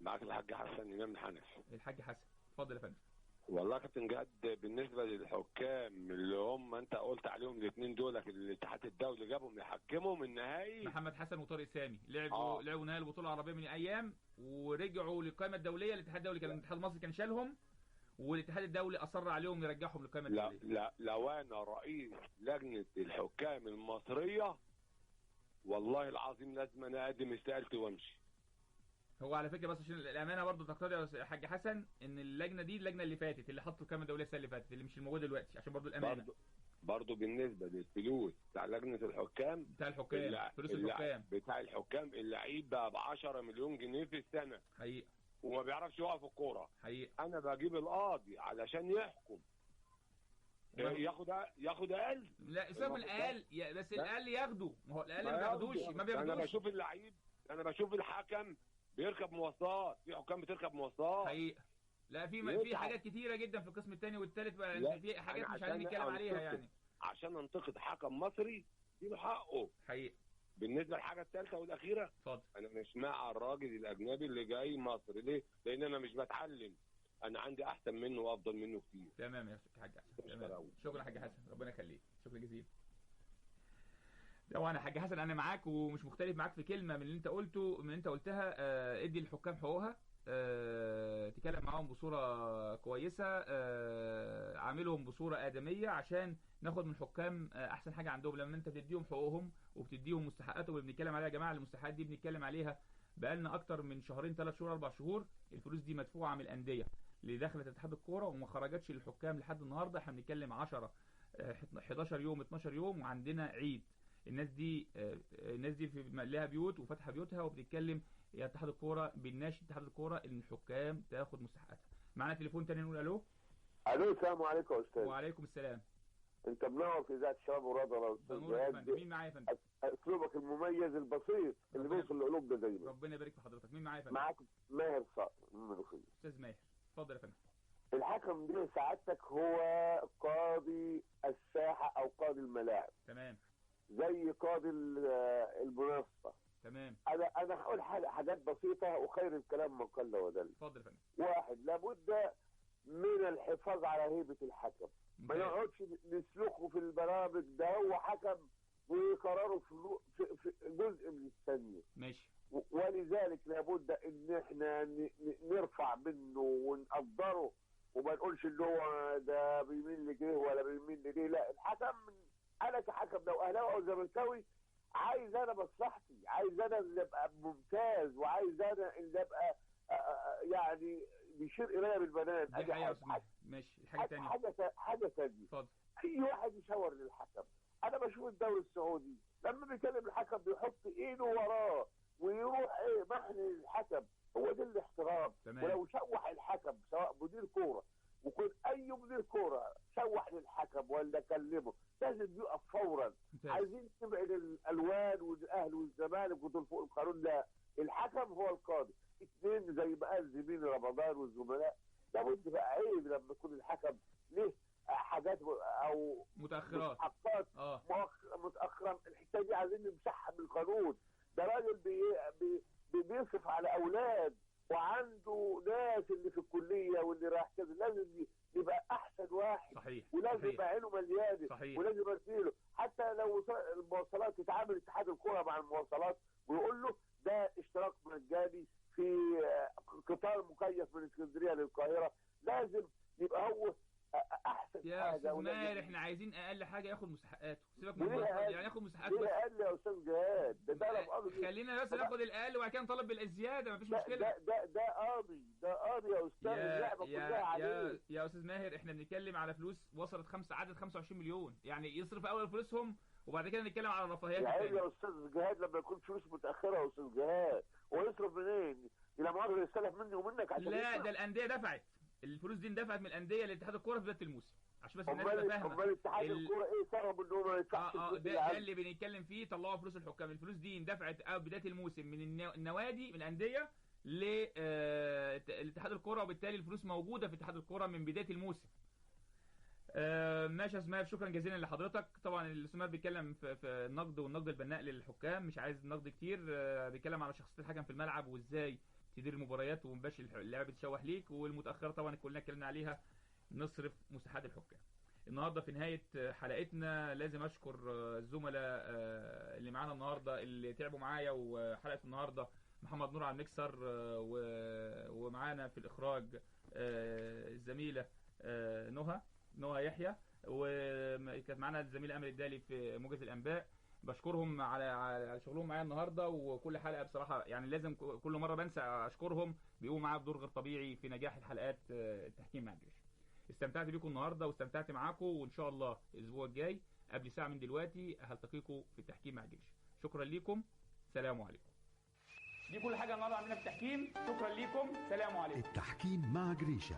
معاك الحاج حسن امام الحنفي. الحاج حسن، اتفضل يا فندم. والله يا كابتن جهاد، بالنسبه للحكام اللي هم انت قلت عليهم الاثنين دول، الاتحاد الدولي جابهم يحكمهم النهائي، محمد حسن وطارق سامي لعبوا نهائي البطوله العربيه من ايام، ورجعوا للقائمه الدوليه. الاتحاد الدولي كان الاتحاد المصري كان شالهم، والاتحاد الدولي اصر عليهم يرجعهم للقائمه الدوليه. لا لو انا رئيس لجنه الحكام المصريه والله العظيم لازم انا اقدم استقالتي وامشي. هو على فكره بس عشان الامانه برضه تقتضي يا حاج حسن ان اللجنه دي اللجنه اللي فاتت اللي حطوا القائمه الدوليه السنه اللي فاتت، اللي مش الموجود دلوقتي، عشان برضه الامانه. برضه بالنسبه للفلوس بتاع لجنه الحكام، فلوس الحكام بتاع الحكام، اللعيب بقى ب 10 مليون جنيه في السنه حقيقه، وما بيعرفش يوقف الكوره حقيقه. انا بجيب القاضي علشان يحكم ياخد اقل. لا سيبك من الاقل، بس الاقل ياخده. ما هو الاقل ما بياخدوش، ما بياخدوش. انا بشوف اللعيب، انا بشوف الحكم بيركب مواصلات، في حكام بتركب مواصلات حقيقه. لا في حاجات كتيره جدا في القسم الثاني والثالث بقى، في حاجات مش عايزين نتكلم عليها يعني. عشان انتقد حكم مصري له حقه حقيقه. بالنسبه للحاجه الثالثه والاخيره، اتفضل. انا مش مع الراجل الاجنبي اللي جاي مصر. ليه؟ لان انا مش بتعلم، انا عندي احسن منه وافضل منه كتير. تمام يا حاج حسن. شكرا يا حاج حسن، ربنا يخليك، شكرا جزيلا. لو انا حاج حسن انا معاك ومش مختلف معاك في كلمه من اللي انت قلتها. ادي الحكام حقوقها، تكلم معاهم بصوره كويسه، عاملهم بصوره ادميه عشان ناخد من الحكام احسن حاجه عندهم. لما انت بتديهم حقوقهم وبتديهم مستحقاتهم اللي بنتكلم عليها يا جماعه، المستحقات دي بنتكلم عليها بقالنا اكتر من شهرين، 3 شهور، 4 شهور. الفلوس دي مدفوعه من الانديه اللي دخلت اتحاد الكوره وما خرجتش للحكام لحد النهارده. احنا بنتكلم 10 11 يوم 12 يوم وعندنا عيد. الناس دي في لها بيوت وفاتحه بيوتها، وبتتكلم يا اتحاد الكوره، بنناشد اتحاد الكوره ان الحكام تاخد مستحقاتها. معانا تليفون تاني، نقول الو. السلام عليكم يا استاذ. وعليكم السلام. انت منور في اذاعه الشباب والرياضه يا استاذ جهاد. مين معايا يا فندم؟ اسلوبك المميز البسيط اللي بيوصل لقلوبنا دايما. ربنا يبارك في حضرتك. مين معايا يا فندم؟ معاك ماهر صقر من المنوفيه. استاذ ماهر، اتفضل يا فندم. الحكم دي سعادتك هو قاضي الساحه او قاضي الملاعب. تمام. زي قاضي المنصه. تمام. انا هقول حاجات بسيطه وخير الكلام من قل ودل. اتفضل يا فندم. واحد، لابد من الحفاظ على هيبه الحكم. ما نقعدش نسلخه في البرامج، ده هو حكم وقراره في جزء من الثانيه. ماشي. ولذلك لابد ان احنا نرفع منه ونقدره، وما نقولش اللي هو ده بيميل لجيه ولا بيميل لجيه. لا، الحكم انا كحكم لو اهلاوي او زملكاوي عايز انا مصلحتي، عايز انا اللي ابقى ممتاز، وعايز انا اللي ابقى يعني بيشير اليا بالبنان. دي حقيقة. ماشي. الحاجة الثانية حاجة ثانية، اي واحد يشاور للحكم. انا بشوف الدوري السعودي لما بيكلم الحكم بيحط ايده وراه ويروح محن للحكم. هو ده الاحترام. ولو شوح الحكم سواء مدير كوره وكل اي مدير كوره شوح للحكم ولا كلمه لازم يقف فورا. عايزين نبعد الالوان والاهلي والزمالك ودول فوق القانون. لا، الحكم هو القاضي. اثنين زي ما قال زميلي رمضان والزملاء، لابد بقى عيب لما يكون الحكم ليه حاجات او متاخرات متاخره. الحته دي عايزين نمسحها من القانون. ده راجل بيصرف على اولاد وعنده ناس اللي في الكليه واللي رايح كذا، لازم يبقى احسن واحد. صحيح. ولازم يبقى عينه مليانه. ولازم يرسله حتى لو المواصلات يتعامل اتحاد الكوره مع المواصلات ويقول له ده اشتراك مجاني في قطار مكيف من اسكندريه للقاهره. لازم يبقى هو احسن يا حاجه. استاذ ماهر احنا عايزين اقل حاجه ياخد مستحقاته. سيبك من يعني ياخد مستحقاته. ليه اقل يا استاذ جهاد؟ ده قاضي. خلينا بس ناخد الاقل وبعد كده نطالب بالزياده، مفيش مشكله. ده قاضي يا استاذ. اللعبه كلها عليه. يا استاذ ماهر احنا بنتكلم على فلوس وصلت عدد 25 مليون، يعني يصرف اول فلوسهم وبعد كده نتكلم على الرفاهيات. يا استاذ جهاد لما يكون فلوس متاخره يا استاذ جهاد هو يصرف منين؟ الى مؤاخذه يستلف مني ومنك عشان لا ده الانديه دفعت الفلوس دي، اندفعت من الانديه لاتحاد الكوره في بدايه الموسم عشان بس الناس تبقى فاهمه. امال اتحاد الكوره ايه سبب ان هو ما يدفعش الفلوس؟ ده اللي بنتكلم فيه. طلعوا فلوس الحكام. الفلوس دي اندفعت بدايه الموسم من النوادي من الانديه لاتحاد الكوره، وبالتالي الفلوس موجوده في اتحاد الكوره من بدايه الموسم. ماشي يا اسماء، شكرا جزيلا لحضرتك. طبعا الاستاذ بيتكلم في النقد والنقد البناء للحكام، مش عايز نقد كتير. بيتكلم على شخصيه الحكم في الملعب وازاي تدير المباريات ومبقاش اللعبه بتشوح ليك، والمتاخره طبعا كلنا اتكلمنا عليها. نصرف مساحات الحكام. النهارده في نهايه حلقتنا لازم اشكر الزملاء اللي معانا النهارده اللي تعبوا معايا، وحلقه النهارده محمد نور على المكسر، ومعانا في الاخراج الزميله نهى يحيى، وكانت معانا الزميل امل الدالي في موجز الانباء. بشكرهم على شغلهم معايا النهارده، وكل حلقه بصراحه يعني لازم كل مره بنسى اشكرهم، بيقوموا معايا بدور غير طبيعي في نجاح الحلقات التحكيم مع الجيش. استمتعت بيكم النهارده واستمتعت معاكم، وان شاء الله الاسبوع الجاي قبل ساعه من دلوقتي هلتقيكم في التحكيم مع الجيش. شكرا ليكم، سلام عليكم. دي كل حاجه النهارده عندنا في التحكيم. شكرا ليكم، سلام عليكم. التحكيم مع جريشة.